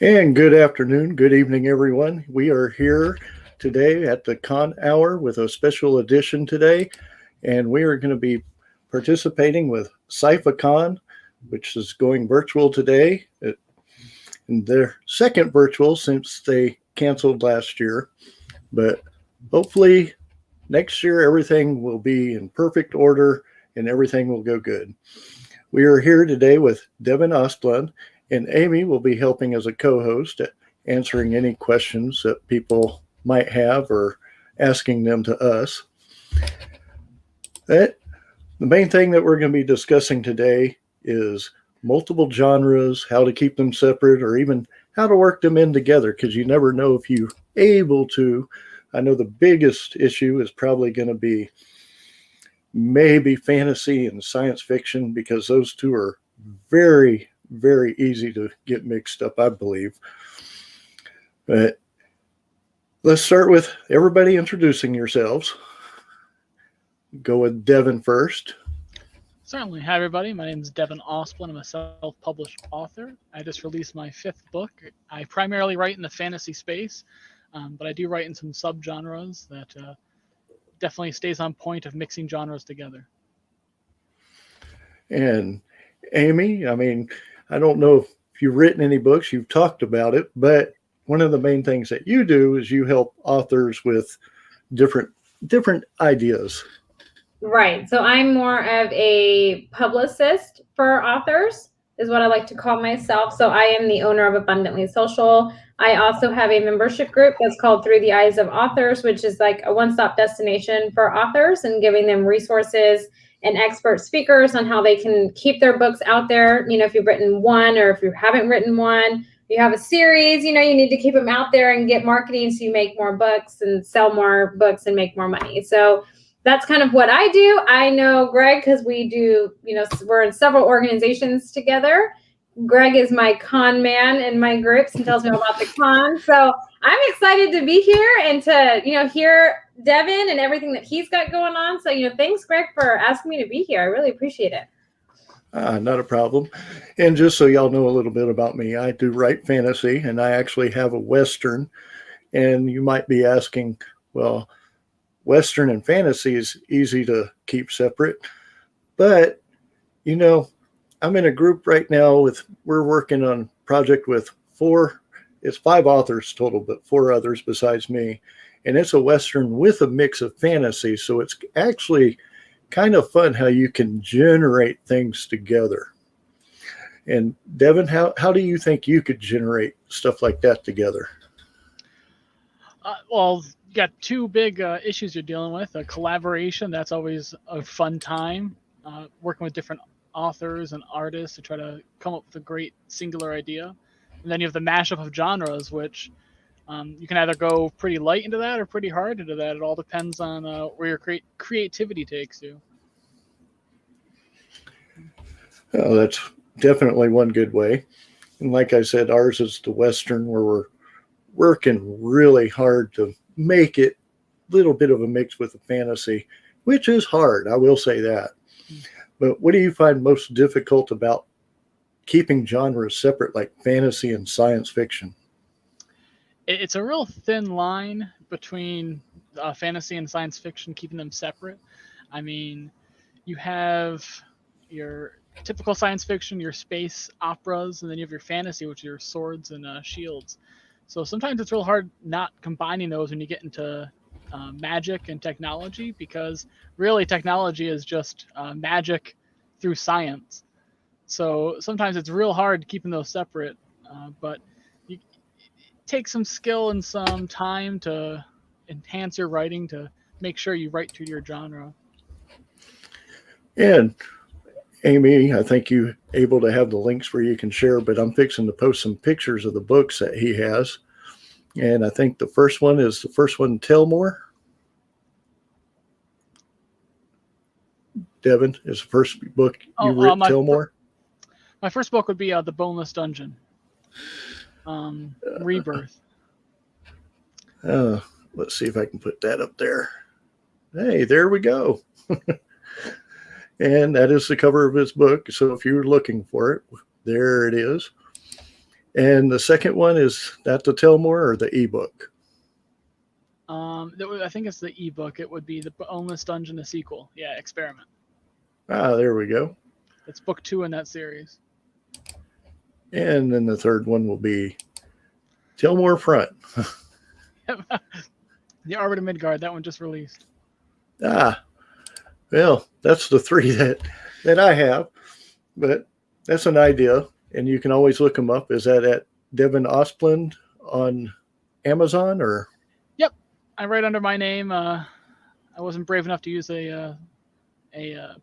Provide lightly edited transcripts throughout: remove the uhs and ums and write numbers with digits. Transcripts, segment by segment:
And good afternoon, good evening, everyone. We are here today at the Con Hour with a special edition today, and we are going to be participating with CyPhaCon, which is going virtual today. And their second virtual since they canceled last year, but hopefully next year everything will be in perfect order and everything will go good. We are here today with Devin Auspland, and Aimee will be helping as a co-host, answering any questions that people might have or asking them to us. The main thing that we're going to be discussing today is multiple genres, how to keep them separate, or even how to work them in together, because you never know if you're able to. I know the biggest issue is probably going to be maybe fantasy and science fiction, because those two are very, very easy to get mixed up, I believe. But let's start with everybody introducing yourselves. Go with Devin first. Certainly. Hi, everybody. My name is Devin Auspland. I'm a self-published author. I just released my 5th book. I primarily write in the fantasy space, but I do write in some subgenres that definitely stays on point of mixing genres together. And Aimee, I don't know if you've written any books, you've talked about it, but one of the main things that you do is you help authors with different ideas. Right. So I'm more of a publicist for authors, is what I like to call myself. So I am the owner of Abundantly Social. I also have a membership group that's called Through the Eyes of Authors, which is like a one-stop destination for authors and giving them resources and expert speakers on how they can keep their books out there. You know, if you've written one or if you haven't written one, you have a series, you need to keep them out there and get marketing so you make more books and sell more books and make more money. So that's kind of what I do. I know Greg because we do, we're in several organizations together. Greg is my con man in my groups and tells me all about the con. So I'm excited to be here and to, hear Devin and everything that he's got going on. So, thanks, Greg, for asking me to be here. I really appreciate it. Not a problem. And just so y'all know a little bit about me, I do write fantasy, and I actually have a Western. And you might be asking, well, Western and fantasy is easy to keep separate. But, I'm in a group right now we're working on a project with 5 authors total, but 4 others besides me. And it's a Western with a mix of fantasy. So it's actually kind of fun how you can generate things together. And Devin, how do you think you could generate stuff like that together? Well, you got 2 big issues you're dealing with. Collaboration, that's always a fun time. Working with different authors and artists to try to come up with a great singular idea. And then you have the mashup of genres, which you can either go pretty light into that or pretty hard into that. It all depends on where your creativity takes you. Oh, that's definitely one good way. And like I said, ours is the Western, where we're working really hard to make it a little bit of a mix with the fantasy, which is hard, I will say that. But what do you find most difficult about keeping genres separate, like fantasy and science fiction? It's a real thin line between fantasy and science fiction, keeping them separate. I mean, you have your typical science fiction, your space operas, and then you have your fantasy, which are your swords and shields. So sometimes it's real hard not combining those when you get into magic and technology, because really technology is just magic through science. So sometimes it's real hard keeping those separate, but you take some skill and some time to enhance your writing to make sure you write to your genre. And Aimee, I think you're able to have the links where you can share, but I'm fixing to post some pictures of the books that he has. And I think the first one, Tell More. Devin, is the first book you wrote Tell More? My first book would be The Boneless Dungeon. Rebirth. Let's see if I can put that up there. Hey, there we go. And that is the cover of his book. So if you're looking for it, there it is. And the second one, is that the Tell More or the ebook? I think it's the ebook. It would be the Boneless Dungeon, the sequel. Yeah, Experiment. Ah, there we go. It's book 2 in that series. And then the third one will be Tell More Front. The Arbiter Midgard, that one just released. Ah, well, that's the three that I have, but that's an idea, and you can always look them up. Is that at Devin Auspland on Amazon, or? Yep, I write under my name. I wasn't brave enough to use a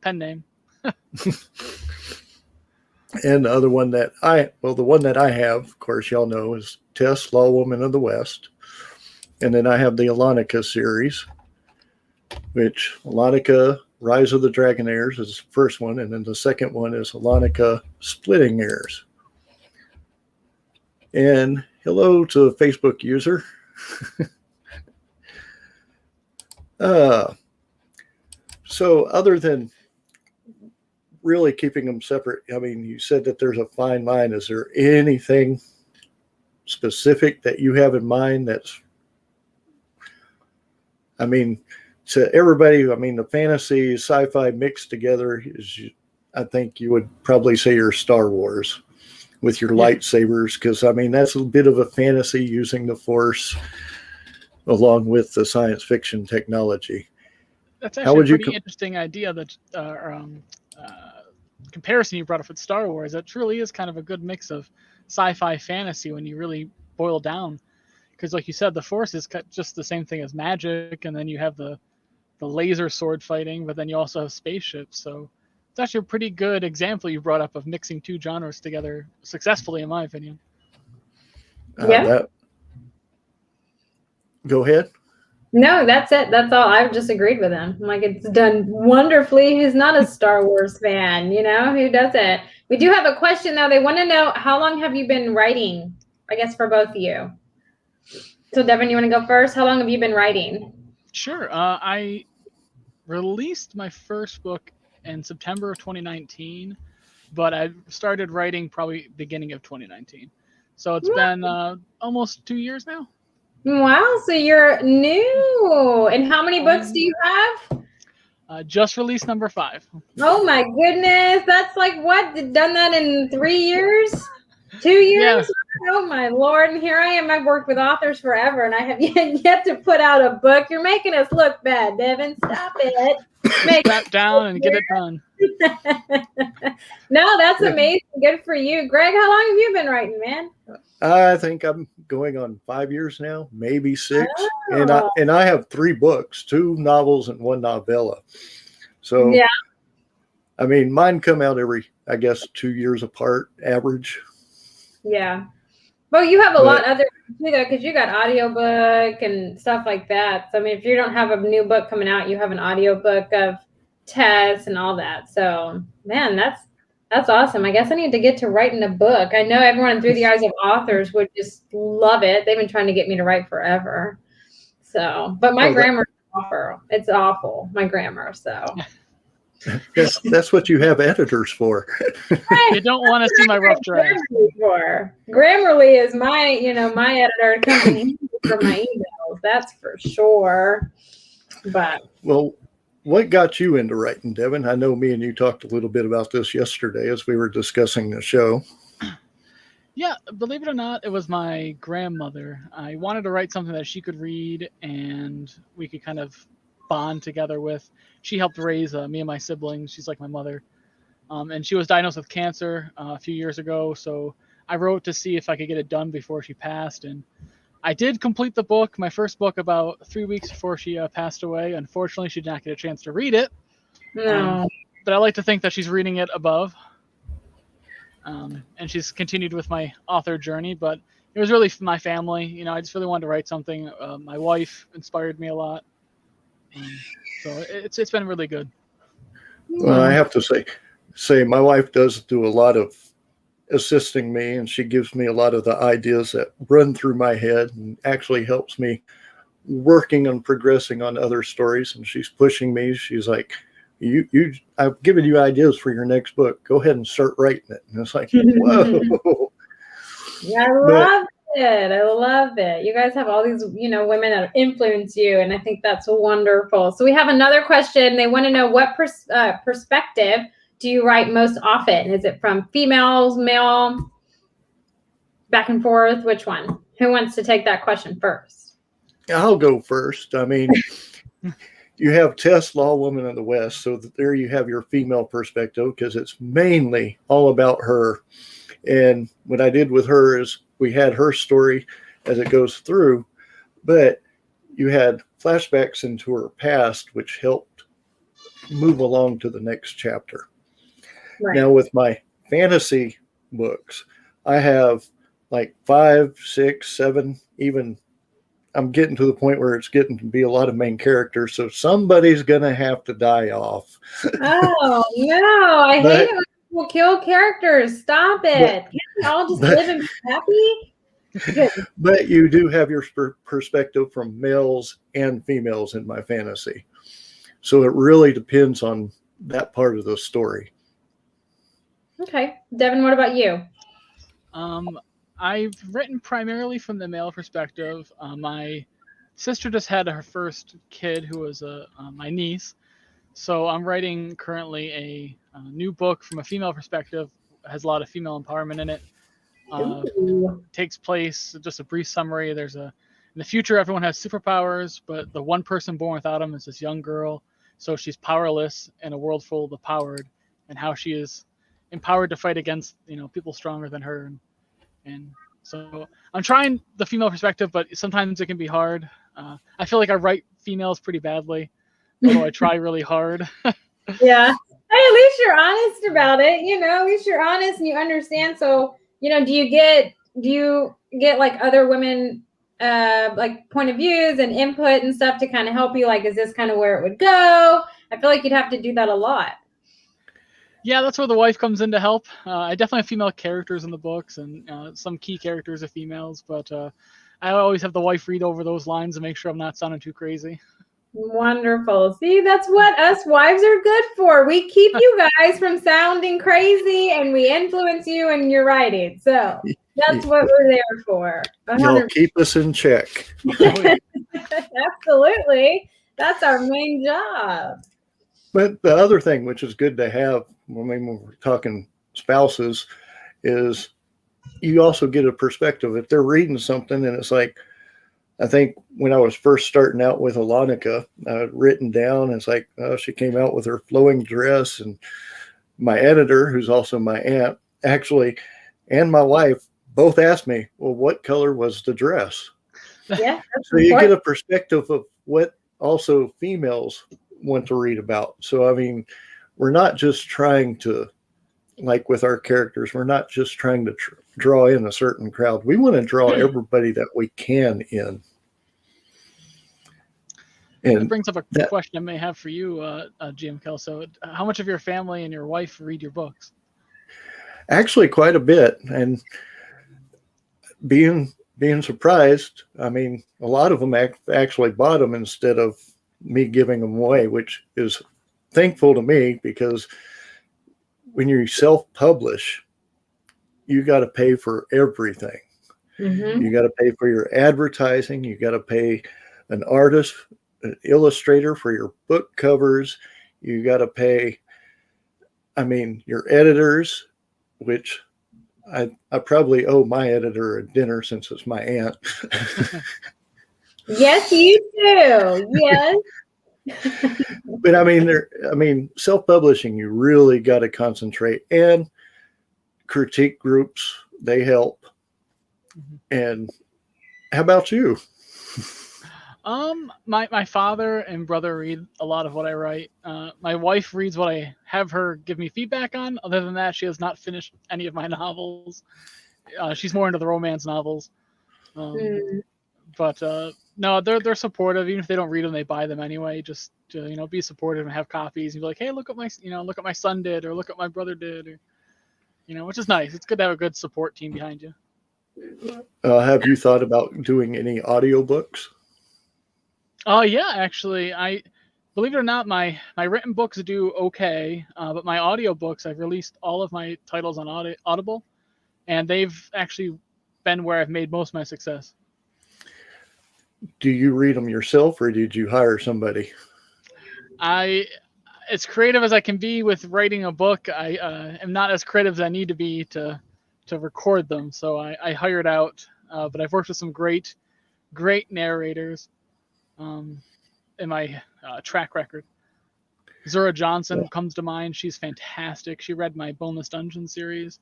pen name. And the other one that the one that I have, of course, y'all know, is Tess, Law Woman of the West. And then I have the Alonica series, which Alonica Rise of the Dragonaires is the first one. And then the second one is Alonica Splitting Heirs. And hello to a Facebook user. So other than really keeping them separate, I mean, you said that there's a fine line. Is there anything specific that you have in mind that's, I mean, to everybody, I mean, the fantasy, sci-fi mixed together is, I think you would probably say your Star Wars with your lightsabers, because, I mean, that's a bit of a fantasy using the Force along with the science fiction technology. That's actually a pretty interesting idea, that comparison you brought up with Star Wars. That truly is kind of a good mix of sci-fi fantasy when you really boil down. Because like you said, the Force is just the same thing as magic, and then you have the laser sword fighting, but then you also have spaceships. So it's actually a pretty good example you brought up of mixing two genres together successfully, in my opinion. Go ahead. No, that's it. That's all. I've just agreed with him. Like, it's done wonderfully. He's not a Star Wars fan, you know? Who doesn't? We do have a question, though. They want to know, how long have you been writing? I guess for both of you. So, Devin, you want to go first? How long have you been writing? Sure. I released my first book in September of 2019, but I started writing probably beginning of 2019. So it's been almost 2 years now. Wow, so you're new. And how many books do you have? Just released number 5. Oh my goodness. That's like what? Done that in 3 years? 2 years? Yeah. Oh my Lord. And here I am. I've worked with authors forever and I have yet to put out a book. You're making us look bad, Devin. Stop it. Strap down and get it done. No, that's amazing. Good for you. Greg, how long have you been writing, man? I think I'm going on 5 years now, maybe 6. Oh. And I have 3 books, 2 novels and 1 novella. So, yeah. I mean, mine come out every, I guess, 2 years apart, average. Yeah. Well, you have a lot other too, though, because you got audiobook and stuff like that. So, I mean, if you don't have a new book coming out, you have an audiobook of tests and all that. So, man, that's awesome. I guess I need to get to writing a book. I know everyone through the eyes of authors would just love it. They've been trying to get me to write forever. So, but my grammar is awful. It's awful, my grammar. So. That's what you have editors for. You don't want to see my rough draft. Grammarly is my editor company for my emails. That's for sure. But what got you into writing, Devin? I know me and you talked a little bit about this yesterday as we were discussing the show. Yeah, believe it or not, it was my grandmother. I wanted to write something that she could read and we could kind of bond together with. She helped raise me and my siblings. She's like my mother. And she was diagnosed with cancer a few years ago. So I wrote to see if I could get it done before she passed. And I did complete the book, my first book, about 3 weeks before she passed away. Unfortunately, she did not get a chance to read it. No. But I like to think that she's reading it above. And she's continued with my author journey. But it was really my family. You know, I just really wanted to write something. My wife inspired me a lot. So it's been really good. Well, I have to say my wife does do a lot of assisting me, and she gives me a lot of the ideas that run through my head and actually helps me working on progressing on other stories. And she's pushing me. She's like, I've given you ideas for your next book. Go ahead and start writing it. And it's like, whoa. Yeah, I love it. I love it. You guys have all these, women that influence you, and I think that's wonderful. So we have another question. They want to know what perspective do you write most often? Is it from females, male, back and forth? Which one? Who wants to take that question first? I'll go first. I mean, you have Tess, Law Woman of the West, so there you have your female perspective because it's mainly all about her. And what I did with her is we had her story as it goes through, but you had flashbacks into her past, which helped move along to the next chapter. Right. Now, with my fantasy books, I have like 5, 6, 7, even I'm getting to the point where it's getting to be a lot of main characters. So somebody's going to have to die off. Oh, no. I hate it when people kill characters. Stop it. Can't we all just live and be happy? Good. But you do have your perspective from males and females in my fantasy. So it really depends on that part of the story. Okay. Devin, what about you? I've written primarily from the male perspective. My sister just had her first kid, who was my niece. So I'm writing currently a new book from a female perspective. It has a lot of female empowerment in it. Takes place, just a brief summary. In the future, everyone has superpowers, but the one person born without them is this young girl. So she's powerless in a world full of the powered, and how she is empowered to fight against people stronger than her. And so I'm trying the female perspective, but sometimes it can be hard. I feel like I write females pretty badly, although I try really hard. Yeah. Hey, at least you're honest about it. At least you're honest and you understand. So, do you get like other women, like point of views and input and stuff to kind of help you? Like, is this kind of where it would go? I feel like you'd have to do that a lot. Yeah, that's where the wife comes in to help. I definitely have female characters in the books, and some key characters are females, but I always have the wife read over those lines to make sure I'm not sounding too crazy. Wonderful. See, that's what us wives are good for. We keep you guys from sounding crazy, and we influence you in your writing. So that's what we're there for. 100%. Y'all keep us in check. Absolutely. That's our main job. But the other thing, which is good to have when we're talking spouses, is you also get a perspective. If they're reading something and it's like, I think when I was first starting out with Alonica, I had written down, it's like, she came out with her flowing dress. And my editor, who's also my aunt, actually, and my wife both asked me, well, what color was the dress? Yeah. So you get a perspective of what also females want to read about. So, I mean, we're not just trying to, like with our characters, we're not just trying to draw in a certain crowd. We want to draw everybody that we can in. And that brings up a question I may have for you, GM Kelso. How much of your family and your wife read your books? Actually, quite a bit. And being surprised, I mean, a lot of them actually bought them instead of me giving them away, which is thankful to me, because when you self-publish, you got to pay for everything. Mm-hmm. You got to pay for your advertising. You got to pay an artist, an illustrator for your book covers. You got to pay, your editors, which I probably owe my editor a dinner since it's my aunt. Yes, you do. Yes. But self-publishing, you really got to concentrate, and critique groups, they help. Mm-hmm. And how about you? My father and brother read a lot of what I write. My wife reads what I have her give me feedback on. Other than that, she has not finished any of my novels. She's more into the romance novels. But no, they're supportive. Even if they don't read them, they buy them anyway. Just to be supportive and have copies and be like, hey, look what my son did, or look what my brother did, or which is nice. It's good to have a good support team behind you. Have you thought about doing any audiobooks? Oh yeah, actually, I believe it or not, my written books do okay, but my audiobooks, I've released all of my titles on Audible, and they've actually been where I've made most of my success. Do you read them yourself, or did you hire somebody? As creative as I can be with writing a book, I am not as creative as I need to be to record them. So I hired out, but I've worked with some great narrators in my track record. Zura Johnson comes to mind. She's fantastic. She read my Boneless Dungeon series.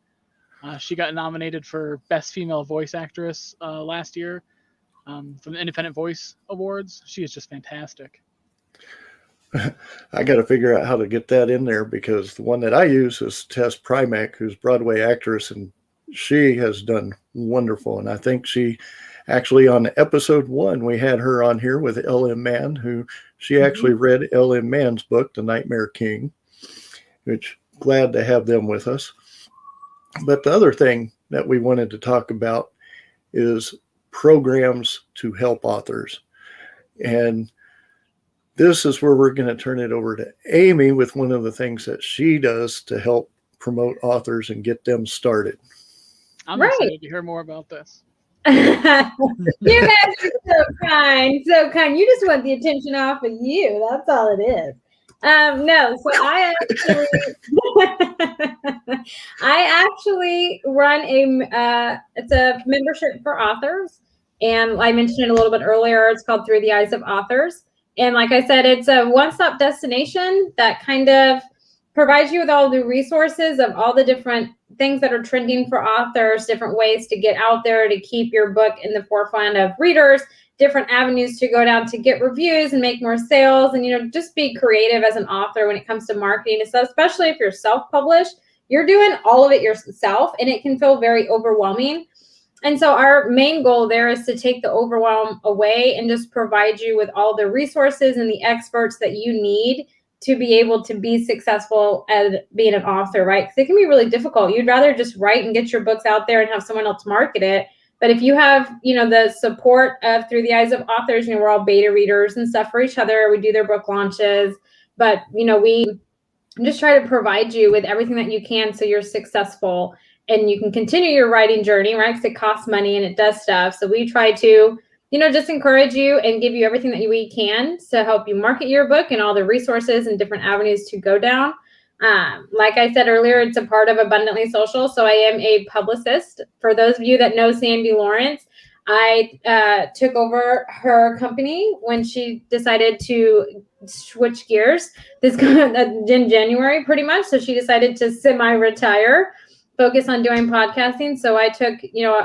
She got nominated for Best Female Voice Actress last year from the Independent Voice Awards. She is just fantastic. I got to figure out how to get that in there, because the one that I use is Tess Primack, who's a Broadway actress, and she has done wonderful. And I think she actually, on episode 1, we had her on here with L.M. Mann, who she actually read L.M. Mann's book, The Nightmare King, which glad to have them with us. But the other thing that we wanted to talk about is programs to help authors. And this is where we're going to turn it over to Aimee with one of the things that she does to help promote authors and get them started. I'm excited to hear more about this. You guys are so kind, so kind. You just want the attention off of you. That's all it is. No, so I actually run it's a membership for authors, and I mentioned it a little bit earlier. It's called Through the Eyes of Authors. And like I said, it's a one-stop destination that kind of provides you with all the resources of all the different things that are trending for authors, different ways to get out there to keep your book in the forefront of readers, different avenues to go down to get reviews and make more sales, and just be creative as an author when it comes to marketing. So especially if you're self-published, you're doing all of it yourself, and it can feel very overwhelming. And so our main goal there is to take the overwhelm away and just provide you with all the resources and the experts that you need to be able to be successful at being an author, right? Because it can be really difficult. You'd rather just write and get your books out there and have someone else market it. But if you have, the support of Through the Eyes of Authors, we're all beta readers and stuff for each other. We do their book launches, but, we just try to provide you with everything that you can so you're successful and you can continue your writing journey, right? Because it costs money and it does stuff. So we try to, just encourage you and give you everything that we can to help you market your book and all the resources and different avenues to go down. Like I said earlier, it's a part of Abundantly Social. So I am a publicist. For those of you that know Sandy Lawrence, I took over her company when she decided to switch gears in January, pretty much. So she decided to semi-retire, focus on doing podcasting. So I took,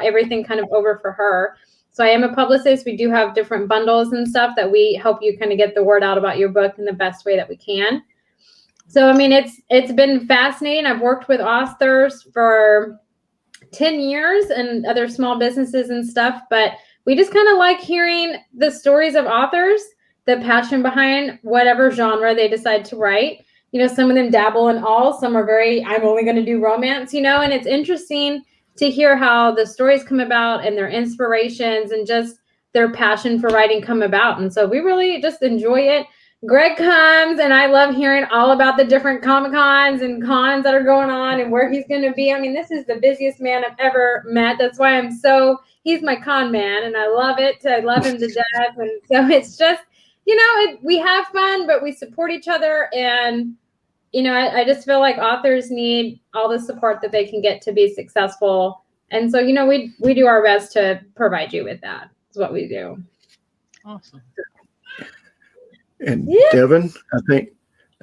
everything kind of over for her. So I am a publicist. We do have different bundles and stuff that we help you kind of get the word out about your book in the best way that we can. So, it's been fascinating. I've worked with authors for 10 years and other small businesses and stuff, but we just kind of like hearing the stories of authors, the passion behind whatever genre they decide to write. Some of them dabble in all, some are I'm only going to do romance, and it's interesting to hear how the stories come about and their inspirations and just their passion for writing come about. And so we really just enjoy it. Greg comes, and I love hearing all about the different Comic-Cons and cons that are going on and where he's going to be. This is the busiest man I've ever met. That's why he's my con man, and I love it. I love him to death. And so it's just, we have fun, but we support each other. And, I just feel like authors need all the support that they can get to be successful. And so, we do our best to provide you with that. That's what we do. Awesome. And Devin,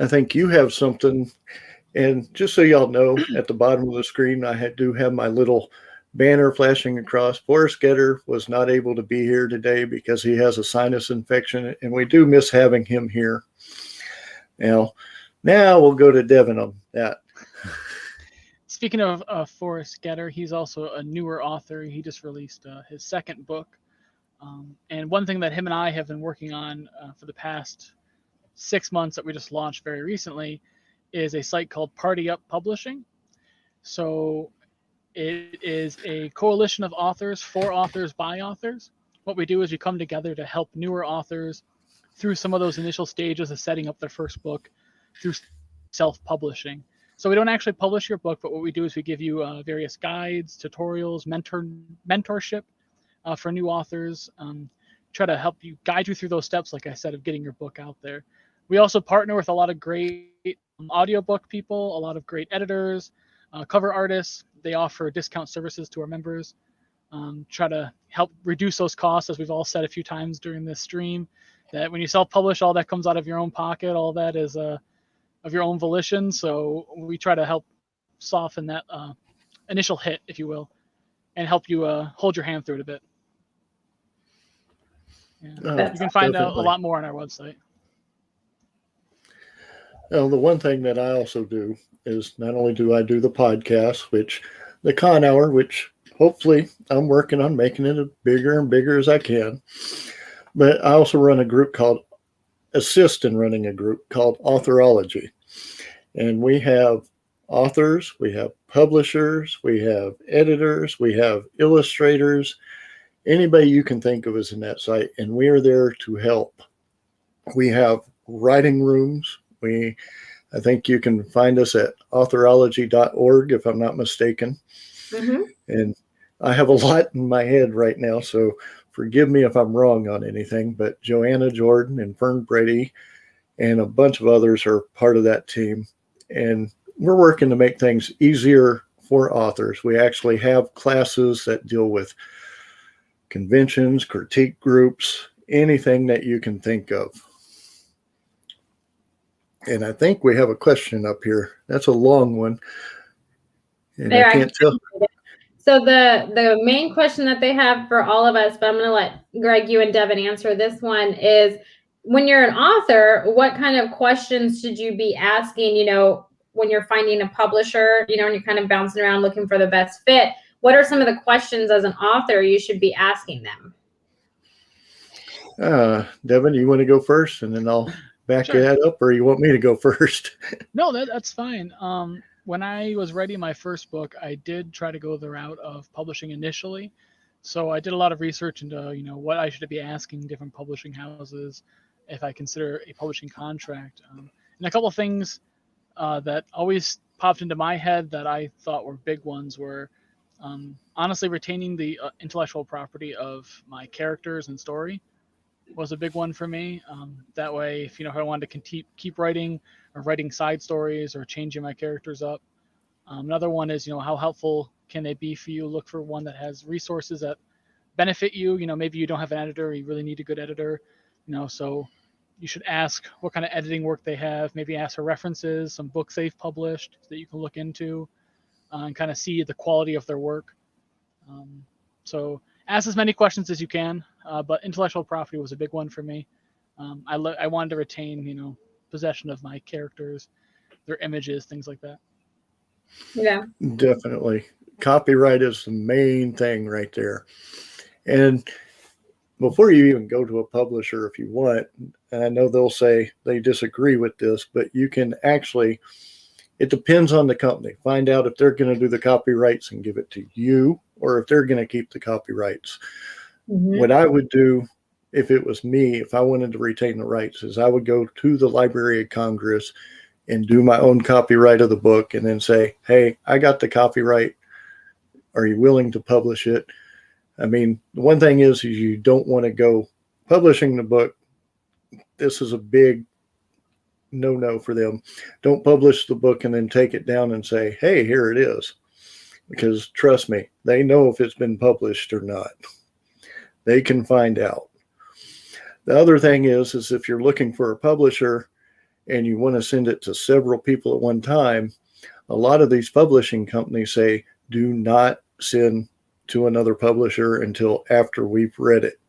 I think you have something. And just so y'all know, at the bottom of the screen, I do have my little banner flashing across. Forrest Getter was not able to be here today because he has a sinus infection, and we do miss having him here. Now we'll go to Devin on that. Speaking of Forrest Getter, he's also a newer author. He just released his second book. And one thing that him and I have been working on for the past 6 months that we just launched very recently is a site called Party Up Publishing. So it is a coalition of authors for authors by authors. What we do is we come together to help newer authors through some of those initial stages of setting up their first book through self-publishing. So we don't actually publish your book, but what we do is we give you various guides, tutorials, mentorship for new authors. Try to help you, guide you through those steps, like I said, of getting your book out there. We also partner with a lot of great audiobook people, a lot of great editors, cover artists. They offer discount services to our members. Try to help reduce those costs, as we've all said a few times during this stream, that when you self-publish, all that comes out of your own pocket, all that is of your own volition. So we try to help soften that initial hit, if you will, and help you hold your hand through it a bit. Yeah. You can find out a lot more on our website. Well, the one thing that I also do is not only do I do the podcast, which the Con Hour, which hopefully I'm working on making it as bigger and bigger as I can, but I also run a group assist in running a group called Authorology. And we have authors, we have publishers, we have editors, we have illustrators, anybody you can think of is in that site, and we are there to help. We have writing rooms. I think you can find us at authorology.org, if I'm not mistaken. Mm-hmm. And I have a lot in my head right now, so forgive me if I'm wrong on anything, but Joanna Jordan and Fern Brady and a bunch of others are part of that team. And we're working to make things easier for authors. We actually have classes that deal with conventions, critique groups, anything that you can think of. And I think we have a question up here. That's a long one. And I can't tell. So the main question that they have for all of us, but I'm going to let Greg, you and Devin answer this one, is when you're an author, what kind of questions should you be asking, when you're finding a publisher, and you're kind of bouncing around looking for the best fit? What are some of the questions as an author you should be asking them? Devin, you want to go first, and then I'll back Sure. that up, or you want me to go first? No, that's fine. When I was writing my first book, I did try to go the route of publishing initially. So I did a lot of research into, what I should be asking different publishing houses if I consider a publishing contract. And a couple of things that always popped into my head that I thought were big ones were honestly retaining the intellectual property of my characters and story was a big one for me. That way, if I wanted to keep writing or writing side stories or changing my characters up. Another one is, how helpful can they be for you? Look for one that has resources that benefit you. Maybe you don't have an editor, you really need a good editor. So you should ask what kind of editing work they have. Maybe ask for references, some books they've published that you can look into and kind of see the quality of their work. So ask as many questions as you can, but intellectual property was a big one for me. I wanted to retain, possession of my characters, their images, things like that. Yeah, Definitely. Copyright is the main thing right there. And before you even go to a publisher, if you want, and I know they'll say they disagree with this, but you can actually, it depends on the company. Find out if they're going to do the copyrights and give it to you, or if they're going to keep the copyrights. Mm-hmm. What I would do if it was me, if I wanted to retain the rights, is I would go to the Library of Congress and do my own copyright of the book and then say, hey, I got the copyright. Are you willing to publish it? I mean, the one thing is you don't want to go publishing the book. This is a big no-no for them. Don't publish the book and then take it down and say, hey, here it is. Because trust me, they know if it's been published or not. They can find out. The other thing is if you're looking for a publisher and you want to send it to several people at one time, a lot of these publishing companies say, do not send to another publisher until after we've read it.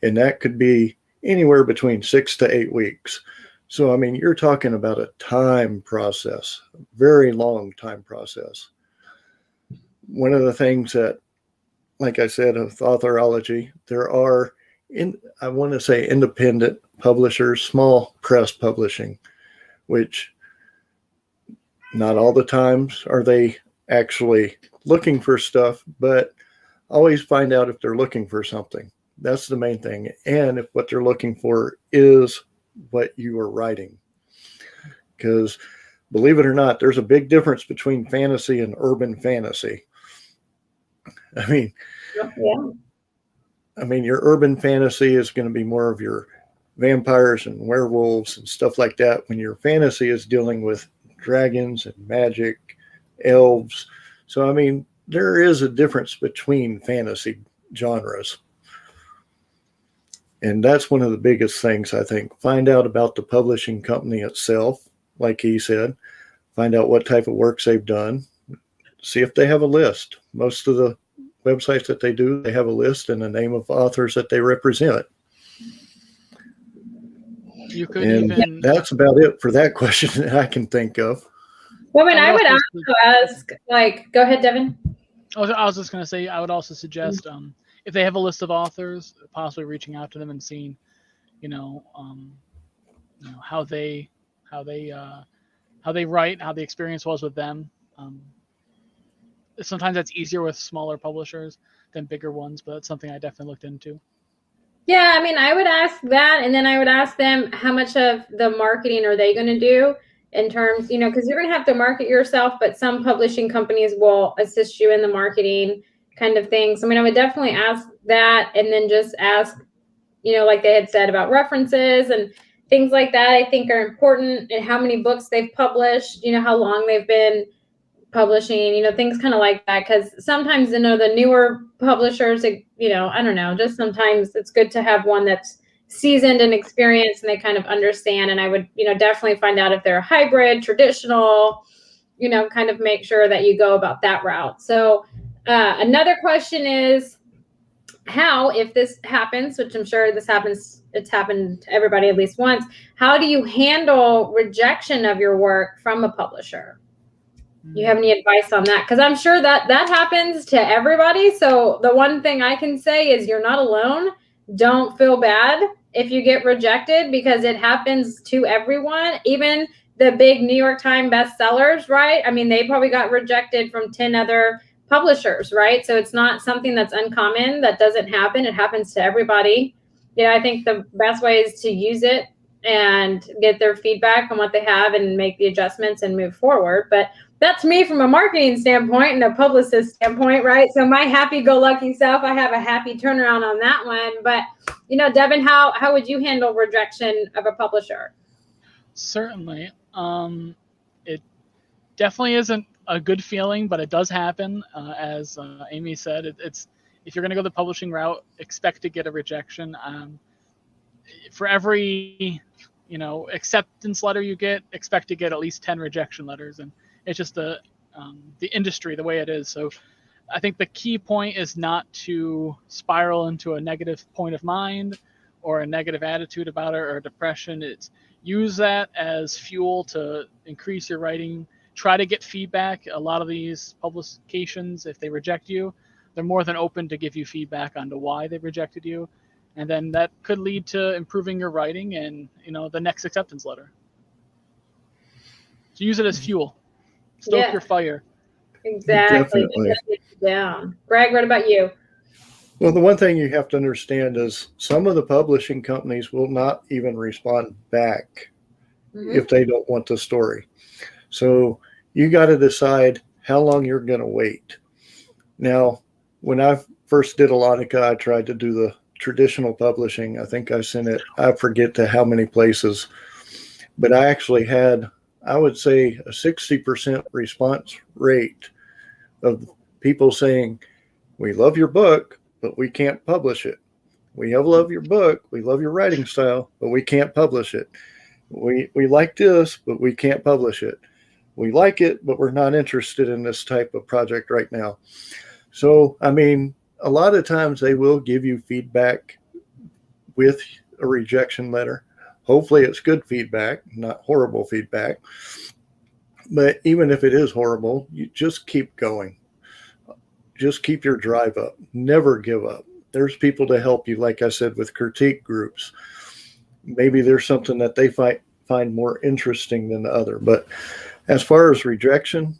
And that could be anywhere between 6 to 8 weeks. So, I mean, you're talking about a time process, a very long time process. One of the things that, like I said, of authorology, there are, I want to say independent publishers, small press publishing, which not all the times are they actually looking for stuff, but always find out if they're looking for something. That's the main thing. And if what they're looking for is what you are writing. Because believe it or not, there's a big difference between fantasy and urban fantasy. I mean, Yeah. your urban fantasy is going to be more of your vampires and werewolves and stuff like that, when your fantasy is dealing with dragons and magic, elves. So, I mean, there is a difference between fantasy genres. And that's one of the biggest things, I think. Find out about the publishing company itself, like he said. Find out what type of works they've done. See if they have a list. Most of the websites that they do, they have a list and the name of authors that they represent. You could And even. that's about it for that question that I can think of. Well, I would also ask, like, go ahead, Devin. I was just going to say, I would also suggest, if they have a list of authors, possibly reaching out to them and seeing, how they write, how the experience was with them. Sometimes that's easier with smaller publishers than bigger ones, but that's something I definitely looked into. Yeah, I mean, I would ask that, and then I would ask them how much of the marketing are they going to do in terms, because you're going to have to market yourself, but some publishing companies will assist you in the marketing kind of things. I mean, I would definitely ask that, and then just ask, like they had said about references and things like that, I think are important, and how many books they've published, how long they've been publishing, things kind of like that. Because sometimes, the newer publishers, I don't know, just sometimes it's good to have one that's seasoned and experienced and they kind of understand. And I would, definitely find out if they're a hybrid, traditional, kind of make sure that you go about that route. So another question is, how, if this happens, which I'm sure it's happened to everybody at least once, how do you handle rejection of your work from a publisher? You have any advice on that? Because I'm sure that happens to everybody. So the one thing I can say is you're not alone. Don't feel bad if you get rejected, because it happens to everyone. Even the big New York Times bestsellers, right? I mean, they probably got rejected from 10 other publishers, right? So it's not something that's uncommon. That doesn't happen. It happens to everybody. I think the best way is to use it and get their feedback on what they have and make the adjustments and move forward. But that's me from a marketing standpoint and a publicist standpoint, right? So my happy-go-lucky self, I have a happy turnaround on that one. But, Devin, how would you handle rejection of a publisher? Certainly. It definitely isn't a good feeling, but it does happen. As Aimee said, it's if you're going to go the publishing route, expect to get a rejection. For every acceptance letter you get, expect to get at least 10 rejection letters, and it's just the industry the way it is. So I think the key point is not to spiral into a negative point of mind or a negative attitude about it or depression. It's use that as fuel to increase your writing. Try to get feedback. A lot of these publications, if they reject you, they're more than open to give you feedback on why they rejected you. And then that could lead to improving your writing and, the next acceptance letter. So use it as fuel. Stoke your fire. Exactly. Definitely. Down. Greg, what about you? Well, the one thing you have to understand is some of the publishing companies will not even respond back if they don't want the story. So you got to decide how long you're going to wait. Now, when I first did Elonica, I tried to do the traditional publishing. I think I sent it, I forget to how many places, but I actually had, I would say, a 60% response rate of people saying, we love your book, but we can't publish it. We love your book, we love your writing style, but we can't publish it. We like this, but we can't publish it. We like it, but we're not interested in this type of project right now. So, I mean, a lot of times they will give you feedback with a rejection letter. Hopefully it's good feedback, not horrible feedback. But even if it is horrible, you just keep going. Just keep your drive up. Never give up. There's people to help you, like I said, with critique groups. Maybe there's something that they find more interesting than the other. But as far as rejection,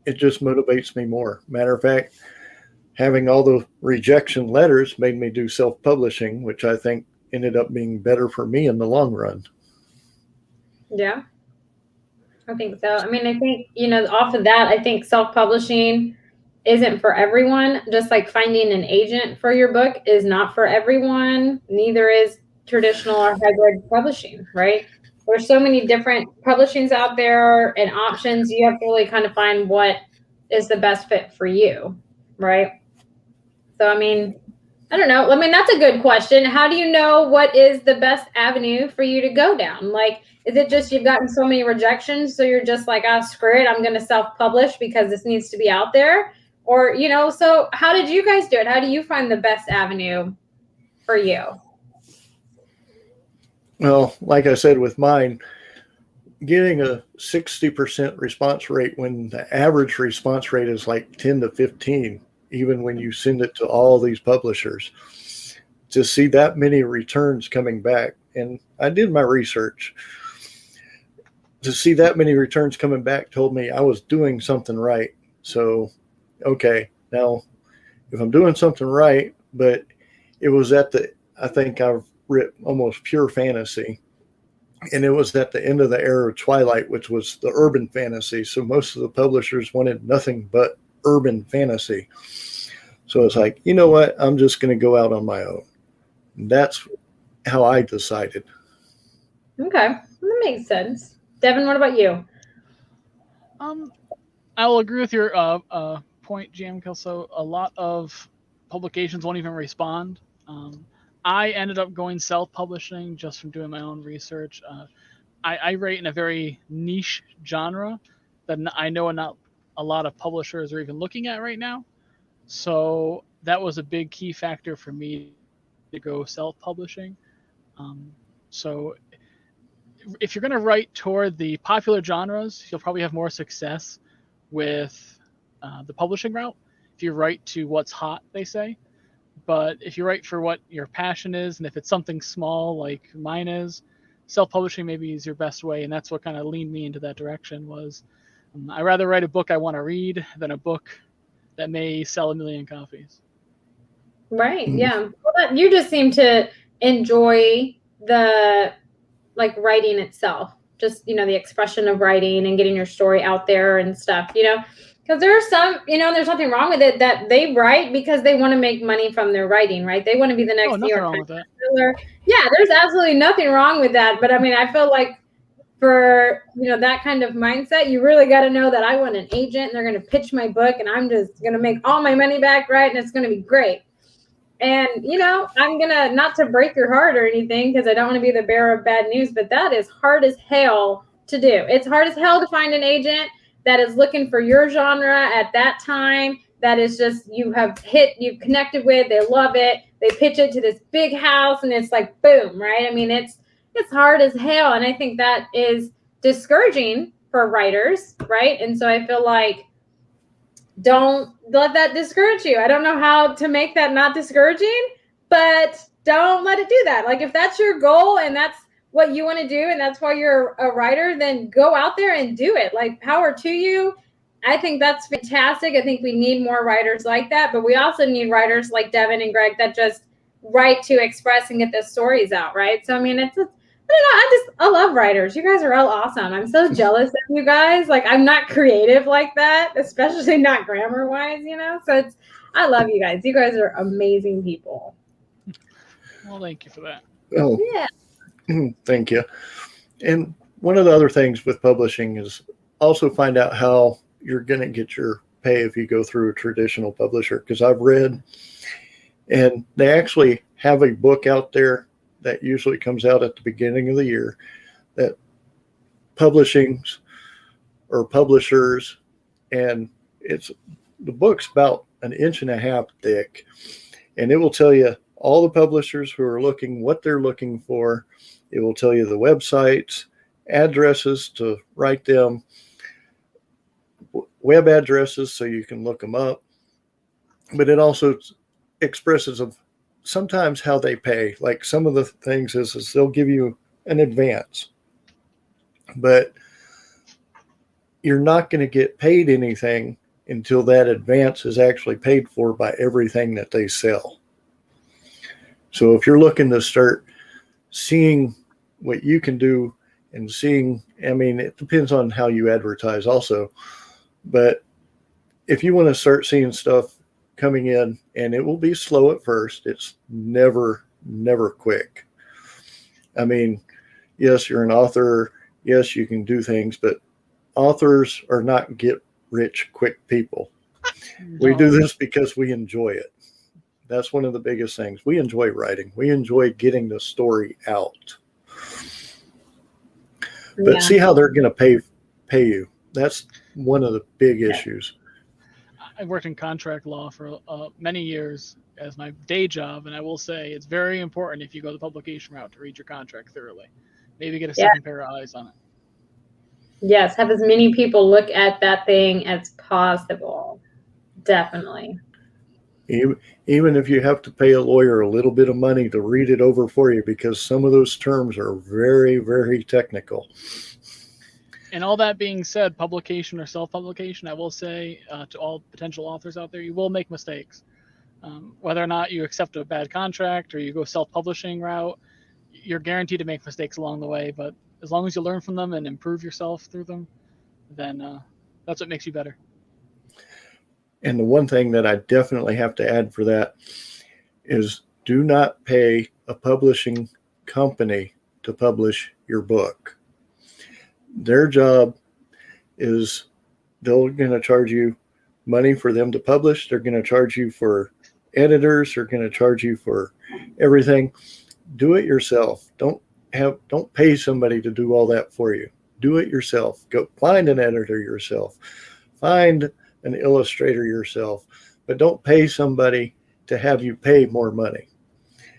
it just motivates me more. Matter of fact, having all the rejection letters made me do self-publishing, which I think ended up being better for me in the long run. Yeah. I think so. I mean, I think, off of that, I think self-publishing isn't for everyone. Just like finding an agent for your book is not for everyone. Neither is traditional or hybrid publishing, right? There's so many different publishings out there and options. You have to really kind of find what is the best fit for you, right? So, I mean, I don't know. I mean, that's a good question. How do you know what is the best avenue for you to go down? Like, is it just you've gotten so many rejections, so you're just like, ah, screw it, I'm going to self-publish because this needs to be out there? Or, so how did you guys do it? How do you find the best avenue for you? Well, like I said with mine, getting a 60% response rate when the average response rate is like 10 to 15, even when you send it to all these publishers, to see that many returns coming back. And I did my research. To see that many returns coming back told me I was doing something right. So, okay, now if I'm doing something right, but it was I think I've written almost pure fantasy. And it was at the end of the era of Twilight, which was the urban fantasy. So most of the publishers wanted nothing but urban fantasy. So it's like, you know what? I'm just going to go out on my own. And that's how I decided. Okay, that makes sense. Devin, what about you? I will agree with your point, GM Kelso. A lot of publications won't even respond. I ended up going self-publishing just from doing my own research. I write in a very niche genre that I know not a lot of publishers are even looking at right now. So that was a big key factor for me to go self-publishing. So if you're going to write toward the popular genres, you'll probably have more success with the publishing route. If you write to what's hot, they say. But if you write for what your passion is, and if it's something small like mine is, self-publishing maybe is your best way. And that's what kind of leaned me into that direction was I'd rather write a book I want to read than a book that may sell 1 million copies. Right. Yeah. Well, you just seem to enjoy the writing itself, just, the expression of writing and getting your story out there and stuff, because there are some, there's nothing wrong with it that they write because they want to make money from their writing, right? They want to be the next New York Times bestseller. Yeah, there's absolutely nothing wrong with that. But I mean, I feel like for, that kind of mindset, you really got to know that I want an agent and they're going to pitch my book and I'm just going to make all my money back, right? And it's going to be great. And, I'm going to, not to break your heart or anything, because I don't want to be the bearer of bad news, but that is hard as hell to do. It's hard as hell to find an agent that is looking for your genre at that time, that is just, you've connected with, they love it, they pitch it to this big house, and it's like, boom, right? I mean, it's hard as hell. And I think that is discouraging for writers, right? And so I feel like, don't let that discourage you. I don't know how to make that not discouraging, but don't let it do that. Like, if that's your goal and that's what you want to do and that's why you're a writer, then go out there and do it. Like, power to you. I think that's fantastic. I think we need more writers like that, but we also need writers like Devin and Greg that just write to express and get the stories out, right? So, I mean, I love writers. You guys are all awesome. I'm so jealous of you guys. Like, I'm not creative like that, especially not grammar wise, so I love you guys. You guys are amazing people. Well, thank you for that. Oh, yeah. Thank you. And one of the other things with publishing is also find out how you're going to get your pay if you go through a traditional publisher. Because I've read, and they actually have a book out there that usually comes out at the beginning of the year that publishers, and the book's about 1.5 inches thick, and it will tell you all the publishers who are looking, what they're looking for. It will tell you the websites, addresses to write them, web addresses so you can look them up, but it also expresses of sometimes how they pay. Like, some of the things is they'll give you an advance, but you're not going to get paid anything until that advance is actually paid for by everything that they sell. So if you're looking to start seeing what you can do and seeing, I mean, it depends on how you advertise also, but if you want to start seeing stuff coming in, and it will be slow at first, it's never quick. I mean, yes, you're an author, yes, you can do things, but authors are not get rich quick people. We do this because we enjoy it. That's one of the biggest things. We enjoy writing. We enjoy getting the story out. But see how they're going to pay you. That's one of the big issues. I worked in contract law for many years as my day job, and I will say it's very important if you go the publication route to read your contract thoroughly. Maybe get a second pair of eyes on it. Yes, have as many people look at that thing as possible. Definitely. Even if you have to pay a lawyer a little bit of money to read it over for you, because some of those terms are very, very technical. And all that being said, publication or self-publication, I will say to all potential authors out there, you will make mistakes. Whether or not you accept a bad contract or you go self-publishing route, you're guaranteed to make mistakes along the way. But as long as you learn from them and improve yourself through them, then that's what makes you better. And the one thing that I definitely have to add for that is do not pay a publishing company to publish your book. Their job is they're going to charge you money for them to publish. They're going to charge you for editors. They're going to charge you for everything. Do it yourself. Don't pay somebody to do all that for you. Do it yourself. Go find an editor yourself. Find an illustrator yourself, but don't pay somebody to have you pay more money.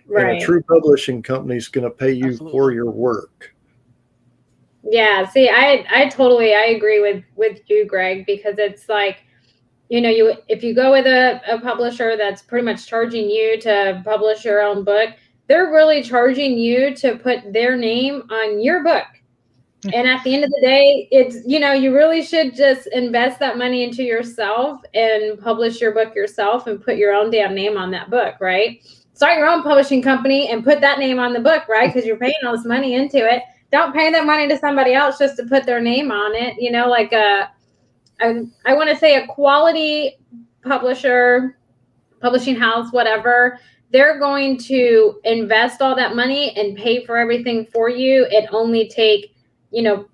Right. And a true publishing company is going to pay you for your work. Yeah, see, I totally agree with you, Greg, because it's like, if you go with a publisher that's pretty much charging you to publish your own book, they're really charging you to put their name on your book. And at the end of the day, it's, you really should just invest that money into yourself and publish your book yourself and put your own damn name on that book, right? Start your own publishing company and put that name on the book, right? Because you're paying all this money into it. Don't pay that money to somebody else just to put their name on it. Like I want to say a quality publisher, publishing house, whatever, they're going to invest all that money and pay for everything for you. It only take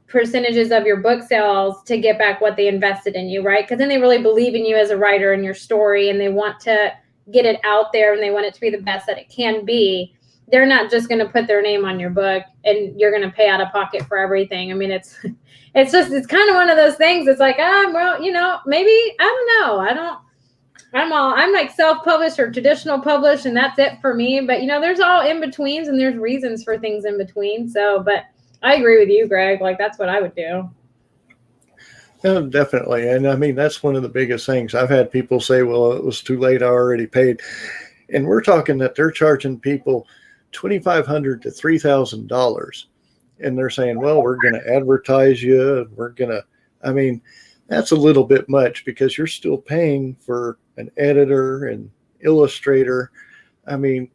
percentages of your book sales to get back what they invested in you, right? Because then they really believe in you as a writer and your story, and they want to get it out there and they want it to be the best that it can be. They're not just going to put their name on your book and you're going to pay out of pocket for everything. I mean, it's kind of one of those things. It's like, maybe, I don't know. I'm like self-published or traditional published and that's it for me. But, there's all in-betweens and there's reasons for things in between. So, but I agree with you, Greg. Like, that's what I would do. Yeah, definitely. And I mean, that's one of the biggest things. I've had people say, well, it was too late. I already paid. And we're talking that they're charging people $2,500 to $3,000. And they're saying, well, we're going to advertise you. That's a little bit much because you're still paying for an editor and illustrator. I mean,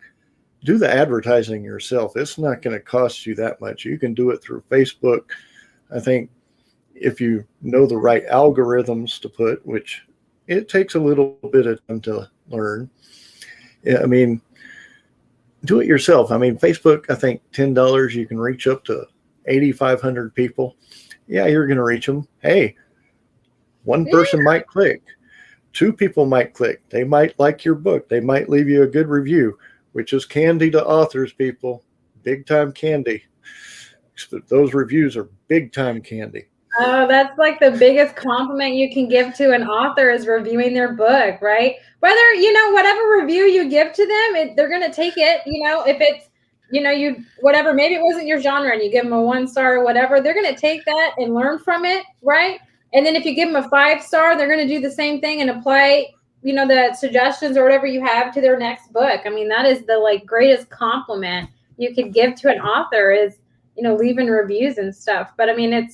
do the advertising yourself. It's not going to cost you that much. You can do it through Facebook. I think if you know the right algorithms to put, which it takes a little bit of time to learn. I mean, do it yourself. I mean, Facebook, I think $10, you can reach up to 8,500 people. Yeah, you're going to reach them. Hey, one person might click. 2 people might click. They might like your book. They might leave you a good review, which is candy to authors, people. Big time candy. Those reviews are big time candy. Oh, that's like the biggest compliment you can give to an author is reviewing their book, right? Whether, whatever review you give to them, they're going to take it, if it's, whatever, maybe it wasn't your genre and you give them a 1-star or whatever, they're going to take that and learn from it, right? And then if you give them a 5-star, they're going to do the same thing and apply, the suggestions or whatever you have to their next book. I mean, that is the greatest compliment you could give to an author is, leaving reviews and stuff. But I mean,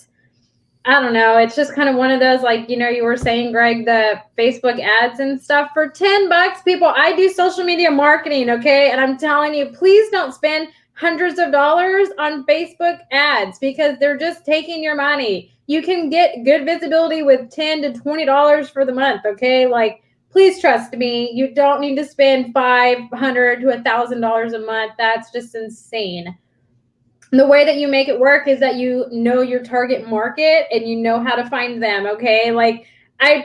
I don't know. It's just kind of one of those, you were saying, Greg, the Facebook ads and stuff for $10, people. I do social media marketing, okay? And I'm telling you, please don't spend hundreds of dollars on Facebook ads because they're just taking your money. You can get good visibility with $10 to $20 for the month, okay? Like, please trust me. You don't need to spend $500 to $1,000 a month. That's just insane. The way that you make it work is that you know your target market and you know how to find them, okay? Like,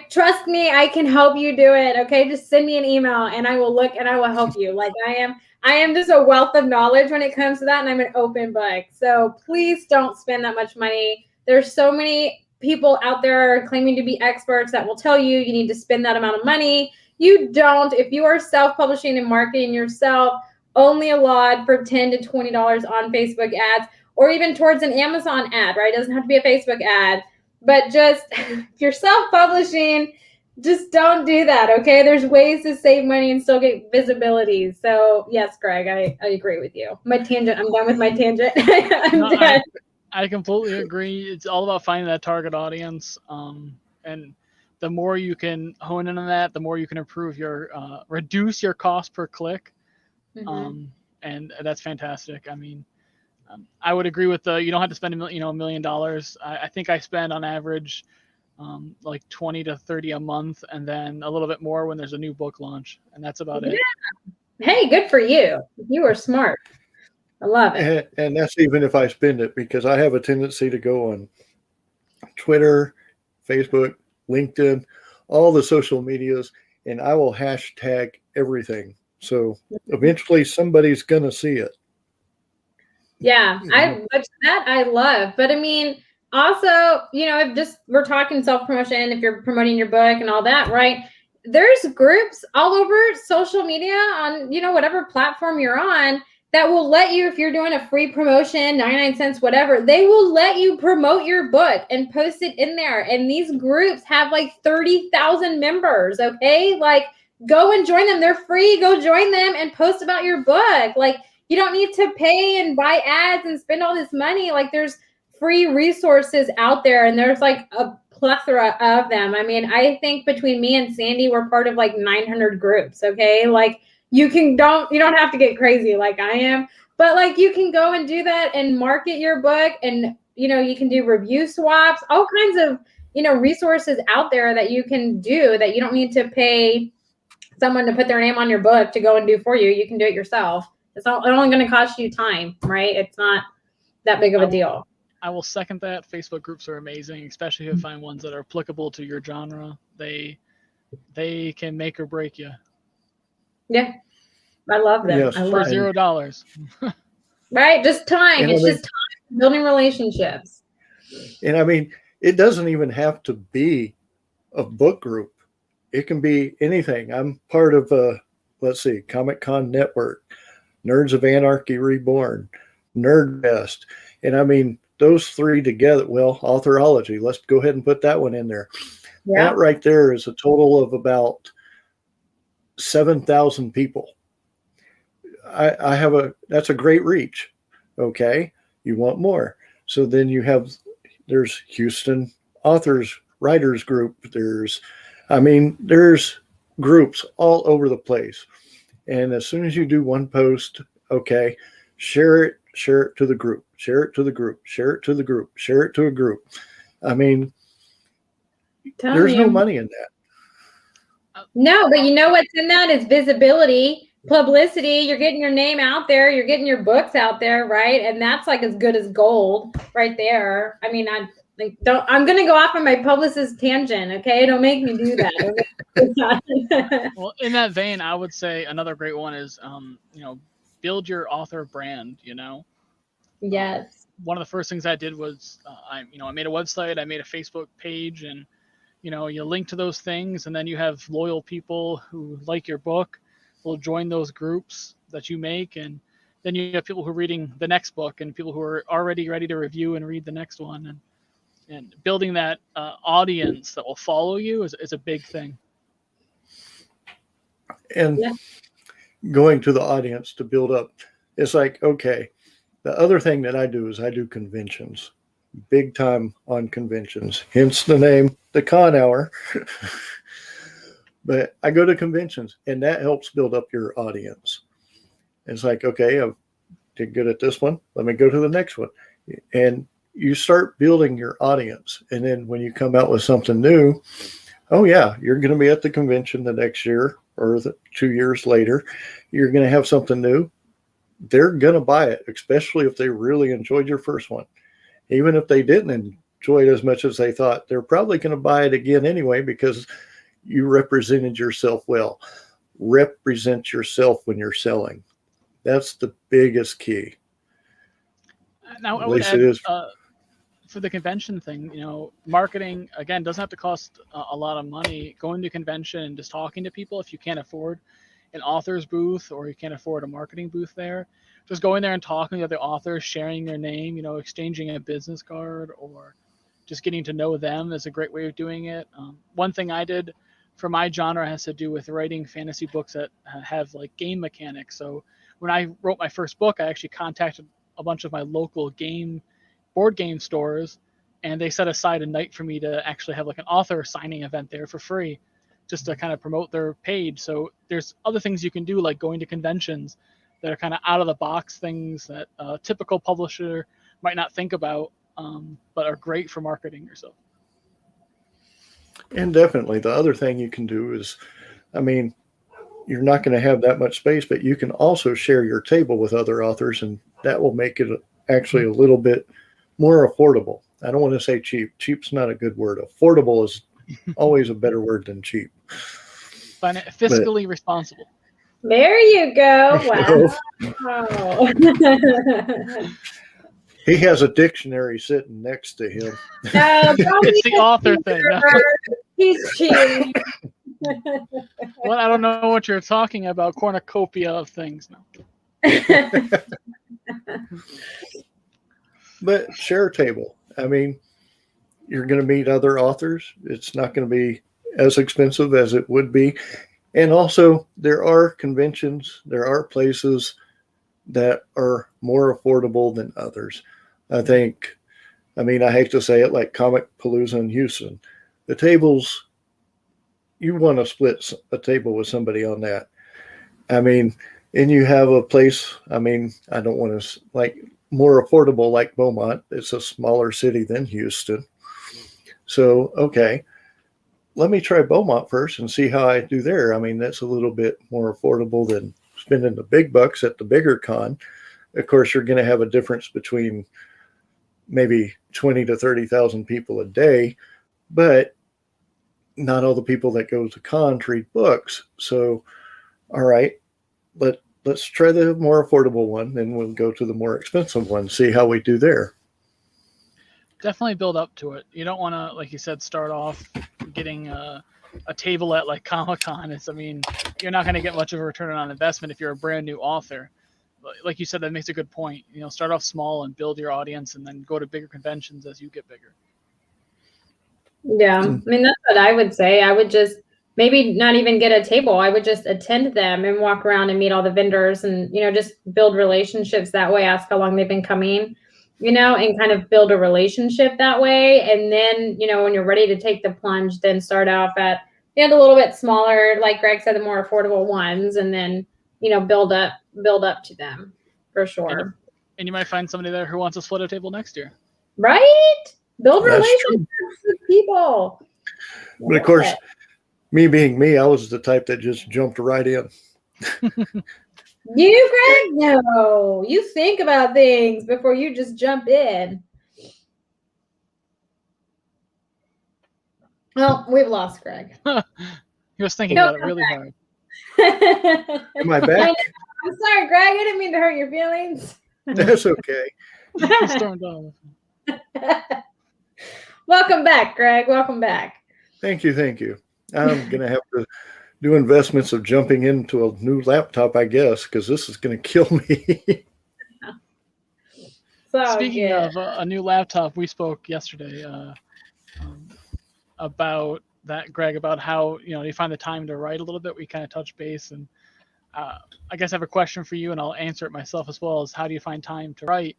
trust me, I can help you do it, okay? Just send me an email and I will look and I will help you. Like, I am just a wealth of knowledge when it comes to that, and I'm an open book. So please don't spend that much money. There's so many people out there claiming to be experts that will tell you you need to spend that amount of money. You don't. If you are self-publishing and marketing yourself, only allowed for $10 to $20 on Facebook ads, or even towards an Amazon ad, right? It doesn't have to be a Facebook ad, but just if you're self-publishing, just don't do that, okay? There's ways to save money and still get visibility. So yes, Greg, I agree with you. My tangent, I'm done with my tangent. Done. I completely agree. It's all about finding that target audience. And the more you can hone in on that, the more you can improve your, reduce your cost per click. Mm-hmm. And that's fantastic. I mean, I would agree with you don't have to spend $1 million. I think I spend on average like 20 to 30 a month, and then a little bit more when there's a new book launch, and that's about it. Hey, good for you. You are smart. I love it. And that's even if I spend it, because I have a tendency to go on Twitter, Facebook, LinkedIn, all the social medias, and I will hashtag everything. So eventually somebody's going to see it. Yeah, I love. But I mean, also, if we're talking self-promotion, if you're promoting your book and all that, right? There's groups all over social media on, whatever platform you're on that will let you, if you're doing a free promotion, 99 cents, whatever, they will let you promote your book and post it in there. And these groups have like 30,000 members, okay? Like, go and join them. They're free. Go join them and post about your book. Like, you don't need to pay and buy ads and spend all this money. Like, there's free resources out there, and there's like a plethora of them. I mean, I think between me and Sandy, we're part of like 900 groups. Okay. Like, you don't have to get crazy like I am, but like, you can go and do that and market your book, and, you can do review swaps, all kinds of, resources out there that you can do that you don't need to pay someone to put their name on your book to go and do for you. You can do it yourself. It's only going to cost you time, right? It's not that big of a deal. I will second that. Facebook groups are amazing, especially if you find ones that are applicable to your genre. They can make or break you. Yeah, I love them. Yes, I for love $0. Right, just time. And it's just time, building relationships. And I mean, it doesn't even have to be a book group. It can be anything. I'm part of Comic Con Network, Nerds of Anarchy Reborn, Nerd Fest. And I mean, those three together, well, authorology, let's go ahead and put that one in there. Yeah. That right there is a total of about 7,000 people. That's a great reach. Okay. You want more. So then there's Houston Writers Group. There's groups all over the place. And as soon as you do one post, okay, share it to the group, share it to the group, share it to the group, share it to a group. I mean, there's no money in that. No, but you know what's in that is visibility, publicity. You're getting your name out there. You're getting your books out there, right? And that's like as good as gold right there. I mean, I'm going to go off on my publicist tangent, okay? Don't make me do that. Well, in that vein, I would say another great one is, build your author brand, Yes. One of the first things I did was, I made a website, I made a Facebook page, and, you link to those things, and then you have loyal people who like your book, will join those groups that you make, and then you have people who are reading the next book and people who are already ready to review and read the next one. And building that audience that will follow you is a big thing. And going to the audience to build up, it's like, okay, the other thing that I do is I do conventions, big time on conventions, hence the name, the Con Hour. But I go to conventions, and that helps build up your audience. It's like, okay, did good at this one. Let me go to the next one. And you start building your audience. And then when you come out with something new, oh, yeah, you're going to be at the convention the next year or 2 years later. You're going to have something new. They're going to buy it, especially if they really enjoyed your first one. Even if they didn't enjoy it as much as they thought, they're probably going to buy it again anyway because you represented yourself well. Represent yourself when you're selling. That's the biggest key. Now, I At would least add, it is. for the convention thing, marketing, again, doesn't have to cost a lot of money. Going to a convention and just talking to people, if you can't afford an author's booth or you can't afford a marketing booth there, just going there and talking to other authors, sharing their name, exchanging a business card or just getting to know them is a great way of doing it. One thing I did for my genre has to do with writing fantasy books that have like game mechanics. So when I wrote my first book, I actually contacted a bunch of my local board game stores, and they set aside a night for me to actually have like an author signing event there for free, just to kind of promote their page. So there's other things you can do, like going to conventions that are kind of out of the box things that a typical publisher might not think about, but are great for marketing yourself. And definitely the other thing you can do is, you're not going to have that much space, but you can also share your table with other authors, and that will make it actually a little bit more affordable. I don't want to say cheap. Cheap's not a good word. Affordable is always a better word than cheap. Fiscally responsible. There you go. Wow. He has a dictionary sitting next to him. It's the author thing. He's cheating. Well, I don't know what you're talking about. Cornucopia of things now. But share a table. You're going to meet other authors. It's not going to be as expensive as it would be. And also, there are conventions, there are places that are more affordable than others. I think, I hate to say it, like Comic Palooza in Houston. The tables, you want to split a table with somebody on that. And you have a place, I don't want to, like, more affordable like Beaumont. It's a smaller city than Houston. So, okay, let me try Beaumont first and see how I do there. That's a little bit more affordable than spending the big bucks at the bigger con. Of course, you're going to have a difference between maybe 20 to 30,000 people a day, but not all the people that go to cons read books. So, all right, let's try the more affordable one, then we'll go to the more expensive one, see how we do there. Definitely build up to it. You don't want to, like you said, start off getting a table at like Comic-Con. You're not going to get much of a return on investment if you're a brand new author. Like you said, that makes a good point. Start off small and build your audience, and then go to bigger conventions as you get bigger. Yeah, that's what I would say. I would just maybe not even get a table. I would just attend them and walk around and meet all the vendors and, just build relationships that way, ask how long they've been coming, and kind of build a relationship that way. And then, when you're ready to take the plunge, then start off at a little bit smaller, like Greg said, the more affordable ones, and then, build up to them for sure. And you might find somebody there who wants to split a table next year. Right? Build relationships with people. But of course, me being me, I was the type that just jumped right in. You, Greg? No. You think about things before you just jump in. Well, we've lost Greg. He was thinking about it really hard. Am I back? I'm sorry, Greg. I didn't mean to hurt your feelings. That's okay. He stormed off. Welcome back, Greg. Welcome back. Thank you. I'm going to have to do investments of jumping into a new laptop, I guess, because this is going to kill me. Speaking of a new laptop, we spoke yesterday about that, Greg, about how you find the time to write a little bit. We kind of touched base, and I guess I have a question for you, and I'll answer it myself as well. As how do you find time to write,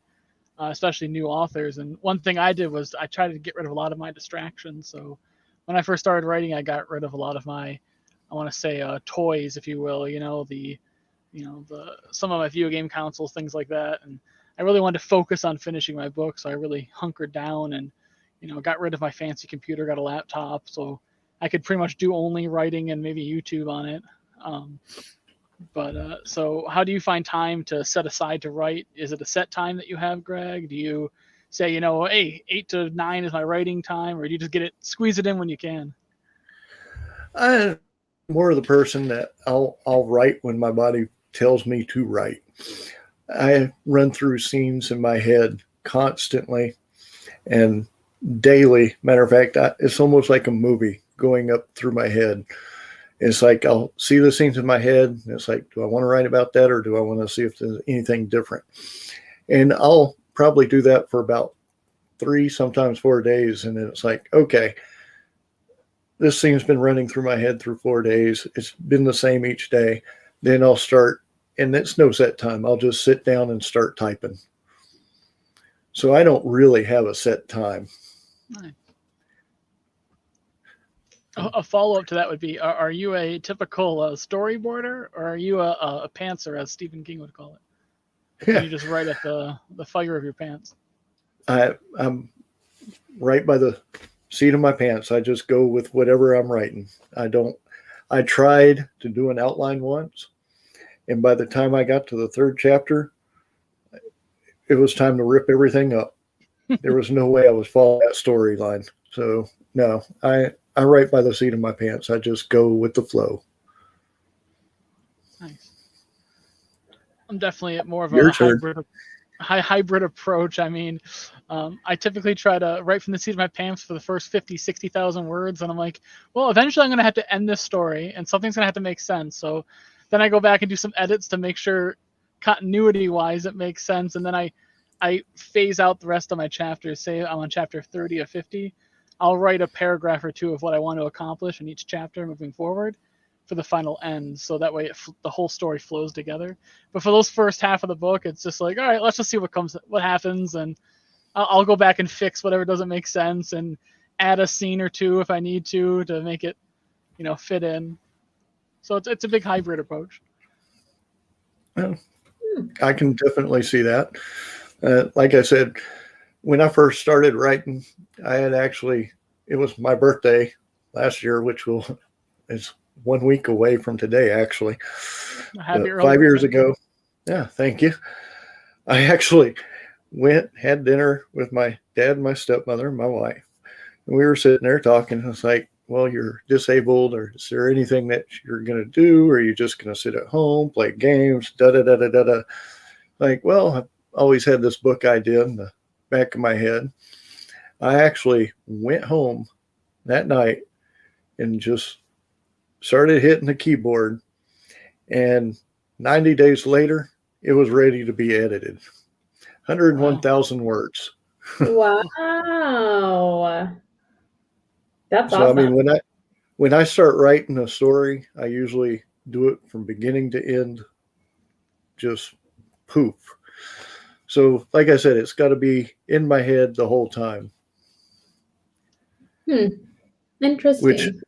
especially new authors? And one thing I did was I tried to get rid of a lot of my distractions. So when I first started writing, I got rid of a lot of my, I want to say, toys, if you will. The some of my video game consoles, things like that. And I really wanted to focus on finishing my book, so I really hunkered down and got rid of my fancy computer, got a laptop, so I could pretty much do only writing and maybe YouTube on it. So how do you find time to set aside to write? Is it a set time that you have, Greg? Do you say, hey, 8 to 9 is my writing time, or do you just squeeze it in when you can? I'm more of the person that I'll write when my body tells me to write. I run through scenes in my head constantly and daily. Matter of fact, it's almost like a movie going up through my head. It's like I'll see the scenes in my head. And it's like, do I want to write about that, or do I want to see if there's anything different? And I'll probably do that for about 3, sometimes 4 days. And then it's like, okay, this scene's been running through my head through 4 days. It's been the same each day. Then I'll start, and it's no set time. I'll just sit down and start typing. So I don't really have a set time. Nice. A follow-up to that would be, are you a typical storyboarder, or are you a pantser, as Stephen King would call it? Yeah. You just write at the fire of your pants? I'm right by the seat of my pants. I just go with whatever I'm writing. I tried to do an outline once, and by the time I got to the 3rd chapter, it was time to rip everything up. There was no way I was following that storyline. So no, I write by the seat of my pants. I just go with the flow. Nice. I'm definitely more of Your a turn. hybrid approach. I mean, I typically try to write from the seat of my pants for the first 50, 60,000 words. And I'm like, well, eventually I'm going to have to end this story and something's going to have to make sense. So then I go back and do some edits to make sure continuity wise it makes sense. And then I phase out the rest of my chapters. Say I'm on chapter 30 or 50. I'll write a paragraph or 2 of what I want to accomplish in each chapter moving forward for the final end. So that way the whole story flows together. But for those first half of the book, it's just like, all right, let's just see what happens. And I'll go back and fix whatever doesn't make sense and add a scene or 2 if I need to make it, fit in. So it's a big hybrid approach. Well, I can definitely see that. Like I said, when I first started writing, it was my birthday last year, which is 1 week away from today, actually. 5 years ago. Yeah, thank you. I actually had dinner with my dad and my stepmother and my wife. And we were sitting there talking. I was like, well, you're disabled, or is there anything that you're going to do? Or are you just going to sit at home, play games, da-da-da-da-da-da? Like, well, I've always had this book idea in the back of my head. I actually went home that night and just started hitting the keyboard. And 90 days later, it was ready to be edited. 101,000 words. Wow. That's so awesome. I mean, when I start writing a story, I usually do it from beginning to end, just poof. So like I said, it's got to be in my head the whole time. Interesting.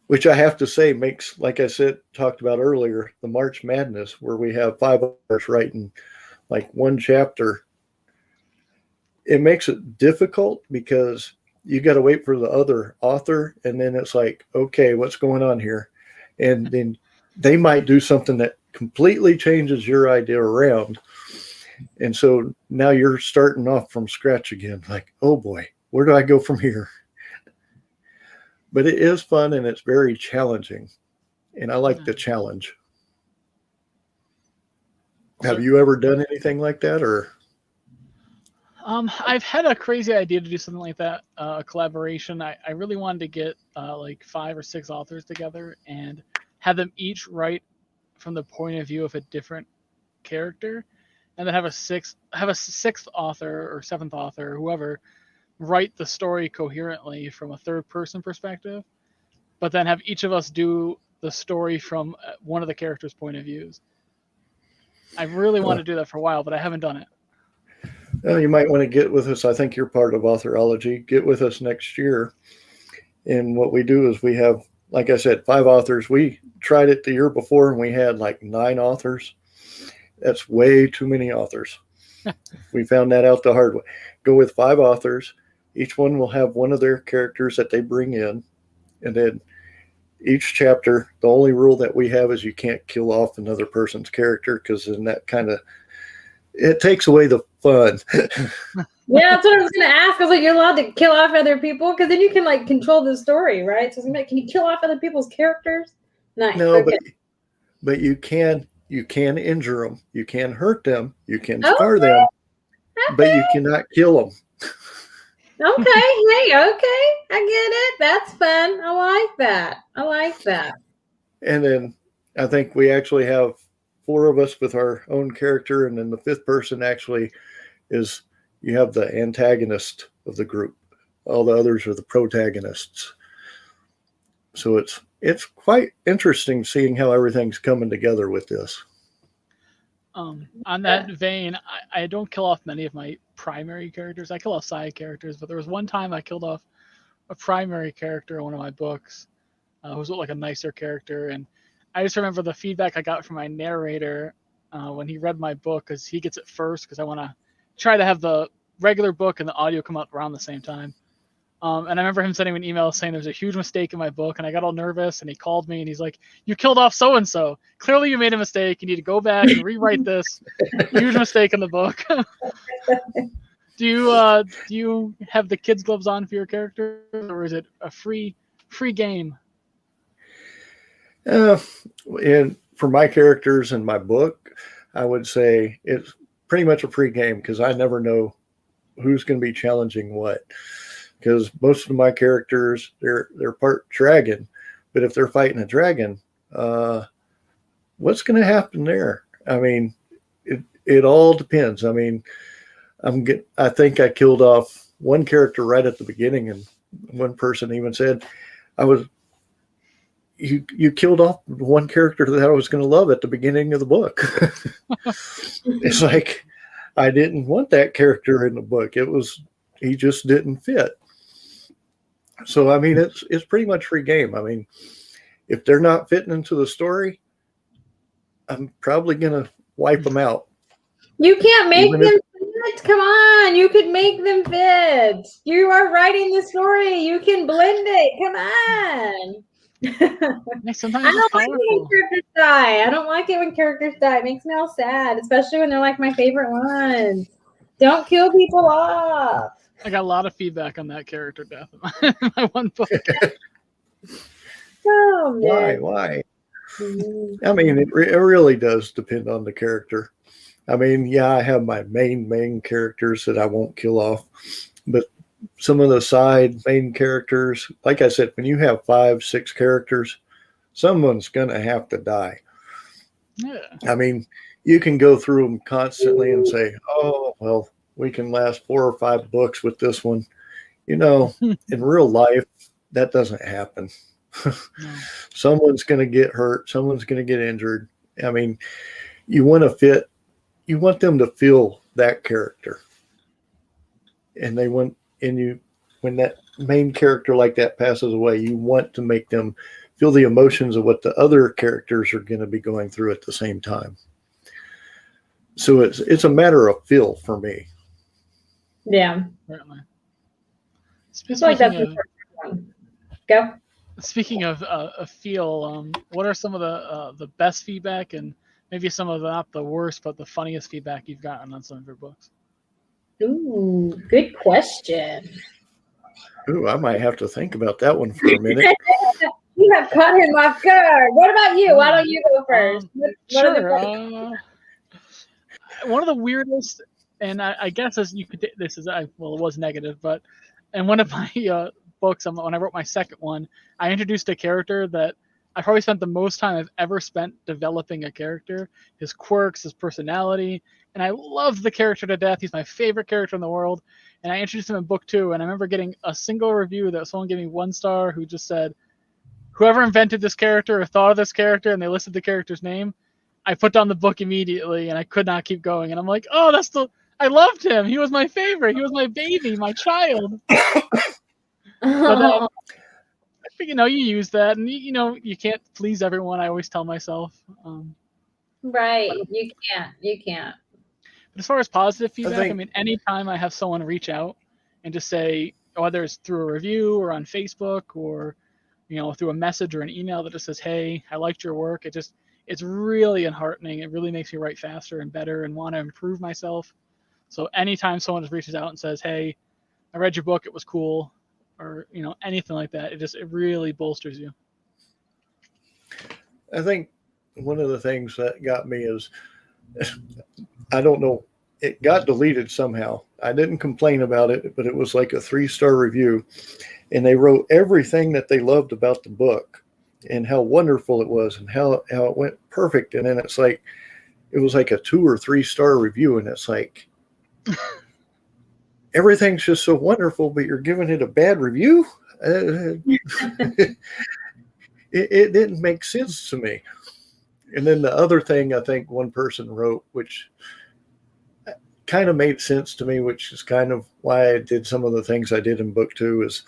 Which I have to say makes, like I said, talked about earlier, the March Madness, where we have 5 authors writing like 1 chapter. It makes it difficult because you got to wait for the other author, and then it's like, okay, what's going on here? And then they might do something that completely changes your idea around. And so now you're starting off from scratch again. Like, oh boy, where do I go from here? But it is fun and it's very challenging. And I like the challenge. Have you ever done anything like that, or? I've had a crazy idea to do something like that, a collaboration. I really wanted to get like 5 or 6 authors together and have them each write from the point of view of a different character, and then have a sixth author or 7th author, or whoever, write the story coherently from a 3rd person perspective, but then have each of us do the story from one of the characters' point of views. I really want to do that for a while, but I haven't done it. Well, you might want to get with us. I think you're part of Authorology. Get with us next year. And what we do is we have, like I said, 5 authors. We tried it the year before and we had like 9 authors. That's way too many authors. We found that out the hard way. Go with 5 authors. Each one will have one of their characters that they bring in. And then each chapter, the only rule that we have is you can't kill off another person's character, because then that kind of, it takes away the fun. Yeah, that's what I was going to ask. I was like, you're allowed to kill off other people? Because then you can like control the story, right? So it's like, can you kill off other people's characters? Nice. No, okay. but you can injure them. You can hurt them. You can scar them. Okay. But you cannot kill them. Okay. Hey, okay. I get it. That's fun. I like that. And then I think we actually have 4 of us with our own character. And then the 5th person actually is, you have the antagonist of the group. All the others are the protagonists. So it's quite interesting seeing how everything's coming together with this. On that vein, I don't kill off many of my primary characters. I kill off side characters, but there was one time I killed off a primary character in one of my books, who was like a nicer character. And I just remember the feedback I got from my narrator when he read my book, because he gets it first, because I want to try to have the regular book and the audio come out around the same time. And I remember him sending me an email saying there's a huge mistake in my book, and I got all nervous, and he called me and he's like, "You killed off so-and-so. Clearly you made a mistake. You need to go back and rewrite this. Huge mistake in the book." Do you have the kids' gloves on for your characters, or is it a free game? And for my characters in my book, I would say it's pretty much a free game, because I never know who's going to be challenging what. Because most of my characters, they're part dragon, but if they're fighting a dragon, what's going to happen there? I mean, it all depends. I mean, I think I killed off one character right at the beginning, and one person even said, you killed off one character that I was going to love at the beginning of the book. It's like, I didn't want that character in the book. He just didn't fit. So, I mean, it's pretty much free game. I mean, if they're not fitting into the story, I'm probably going to wipe them out. You can't make them fit. Come on. You could make them fit. You are writing the story. You can blend it. Come on. Sometimes I don't like it when characters die. I don't like it when characters die. It makes me all sad, especially when they're like my favorite ones. Don't kill people off. I got a lot of feedback on that character death in my one book. Oh, man. Why? I mean, it really does depend on the character. I mean, yeah, I have my main characters that I won't kill off, but some of the side main characters, like I said, when you have 5, 6 characters, someone's going to have to die. Yeah. I mean, you can go through them constantly and say, oh, well, we can last 4 or 5 books with this one. You know, in real life, that doesn't happen. No. Someone's going to get hurt. Someone's going to get injured. I mean, you want them to feel that character. And when that main character like that passes away, you want to make them feel the emotions of what the other characters are going to be going through at the same time. So it's a matter of feel for me. Yeah. Certainly. Speaking of feel, what are some of the best feedback, and maybe some of the, not the worst, but the funniest feedback you've gotten on some of your books? Ooh, good question. Ooh, I might have to think about that one for a minute. You have caught him off guard. What about you? Why don't you go first? Sure. One of the weirdest, and I guess it was negative, but in one of my books, when I wrote my second one, I introduced a character that I probably spent the most time I've ever spent developing a character, his quirks, his personality, and I loved the character to death. He's my favorite character in the world, and I introduced him in book 2, and I remember getting a single review that someone gave me 1 star who just said, whoever invented this character or thought of this character, and they listed the character's name, I put down the book immediately, and I could not keep going. And I'm like, oh, I loved him. He was my favorite. He was my baby, my child. But But, you use that, and you can't please everyone. I always tell myself. Right. You can't. But as far as positive I feedback, I think mean, anytime I have someone reach out and just say, whether it's through a review or on Facebook or, through a message or an email that just says, "Hey, I liked your work," it's really enheartening. It really makes me write faster and better and want to improve myself. So anytime someone just reaches out and says, "Hey, I read your book, it was cool," or, anything like that, it really bolsters you. I think one of the things that got me is I don't know, it got deleted somehow. I didn't complain about it, but it was like a 3-star review, and they wrote everything that they loved about the book and how wonderful it was and how it went perfect. And then it's like it was like a 2 or 3-star review, and it's like everything's just so wonderful, but you're giving it a bad review. It didn't make sense to me. And then the other thing I think one person wrote, which kind of made sense to me, which is kind of why I did some of the things I did in book 2, is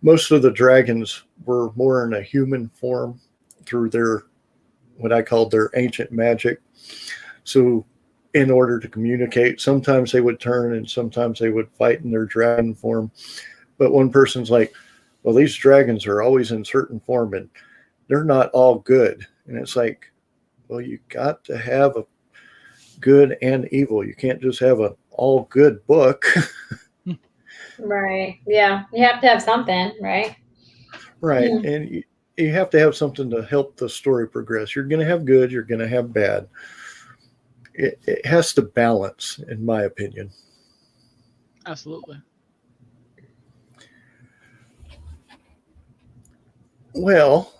most of the dragons were more in a human form through their, what I called their ancient magic. So in order to communicate, sometimes they would turn and sometimes they would fight in their dragon form. But one person's like, well, these dragons are always in certain form and they're not all good. And it's like, well, you got to have a good and evil. You can't just have an all good book. Right. Yeah. You have to have something, right? Right. And you have to have something to help the story progress. You're going to have good, you're going to have bad. It has to balance, in my opinion. Absolutely. Well,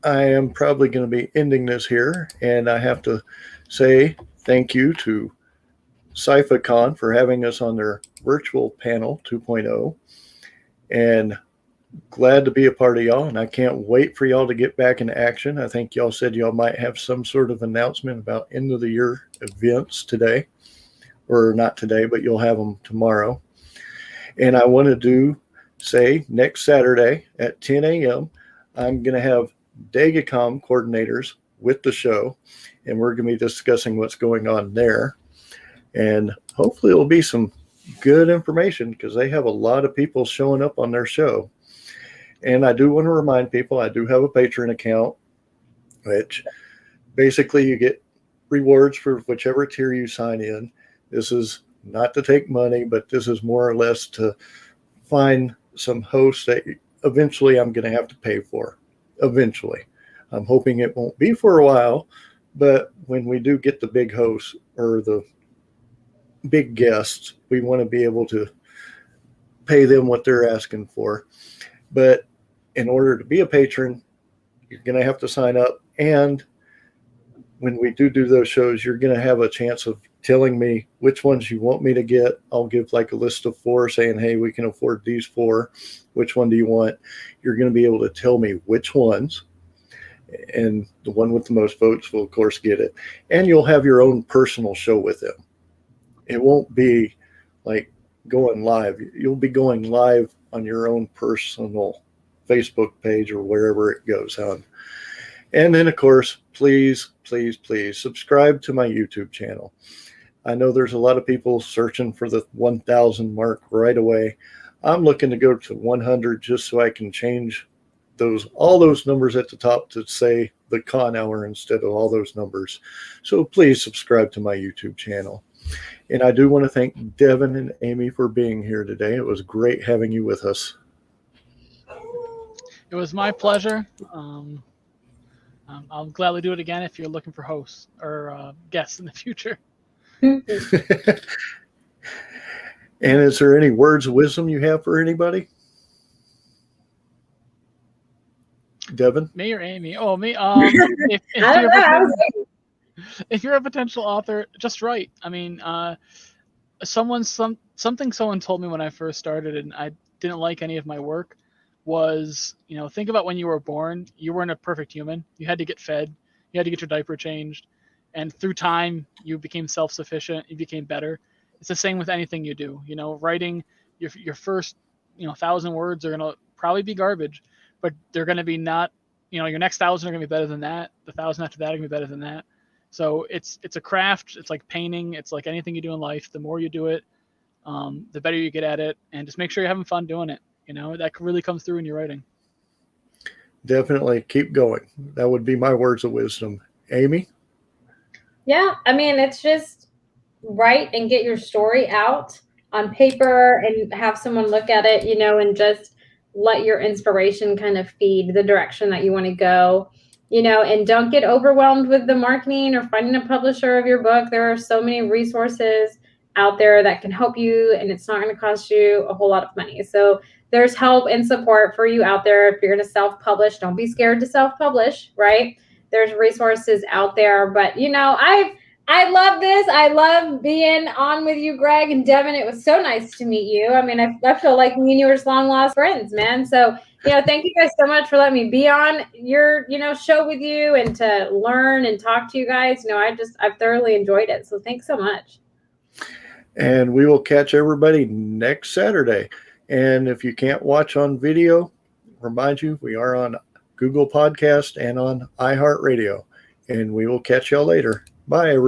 I am probably going to be ending this here, and I have to say thank you to CyPhaCon for having us on their virtual panel 2.0, and glad to be a part of y'all, and I can't wait for y'all to get back in action. I think y'all said y'all might have some sort of announcement about end of the year events today, or not today, but you'll have them tomorrow. And I want to say next Saturday at 10 a.m., I'm going to have Dagacom coordinators with the show, and we're going to be discussing what's going on there. And hopefully it'll be some good information because they have a lot of people showing up on their show. And I do want to remind people, I do have a Patreon account, which basically you get rewards for whichever tier you sign in. This is not to take money, but this is more or less to find some hosts that eventually I'm going to have to pay for. Eventually. I'm hoping it won't be for a while, but when we do get the big hosts or the big guests, we want to be able to pay them what they're asking for. But in order to be a patron, you're going to have to sign up. And when we do those shows, you're going to have a chance of telling me which ones you want me to get. I'll give like a list of 4 saying, hey, we can afford these 4. Which one do you want? You're going to be able to tell me which ones. And the one with the most votes will, of course, get it. And you'll have your own personal show with them. It won't be like going live. You'll be going live on your own personal Facebook page or wherever it goes on. And then, of course, please, please, please subscribe to my YouTube channel. I know there's a lot of people searching for the 1,000 mark right away. I'm looking to go to 100 just so I can change all those numbers at the top to say the con hour instead of all those numbers. So please subscribe to my YouTube channel. And I do want to thank Devin and Aimee for being here today. It was great having you with us. It was my pleasure. I'll gladly do it again if you're looking for hosts or guests in the future. And is there any words of wisdom you have for anybody? Devin? Me or Aimee? Oh, me. If you're a potential author, just write. I mean, something someone told me when I first started and I didn't like any of my work was, think about when you were born. You weren't a perfect human. You had to get fed. You had to get your diaper changed. And through time, you became self-sufficient. You became better. It's the same with anything you do. Writing your first, 1,000 words are going to probably be garbage. but they're going to be not, your next 1,000 are going to be better than that. The 1,000 after that are going to be better than that. So it's a craft. It's like painting. It's like anything you do in life. The more you do it, the better you get at it, and just make sure you're having fun doing it. That really comes through in your writing. Definitely keep going. That would be my words of wisdom. Aimee? Yeah, I mean, it's just write and get your story out on paper and have someone look at it, and just let your inspiration kind of feed the direction that you want to go, and don't get overwhelmed with the marketing or finding a publisher of your book. There are so many resources out there that can help you, and it's not going to cost you a whole lot of money. So there's help and support for you out there. If you're going to self-publish, don't be scared to self-publish, right? There's resources out there, but I love this. I love being on with you, Greg and Devin. It was so nice to meet you. I mean, I feel like me and you are just long lost friends, man. So, thank you guys so much for letting me be on your, show with you and to learn and talk to you guys. I've thoroughly enjoyed it. So thanks so much. And we will catch everybody next Saturday. And if you can't watch on video, remind you, we are on Google Podcast and on iHeartRadio. And we will catch y'all later. Bye, everyone.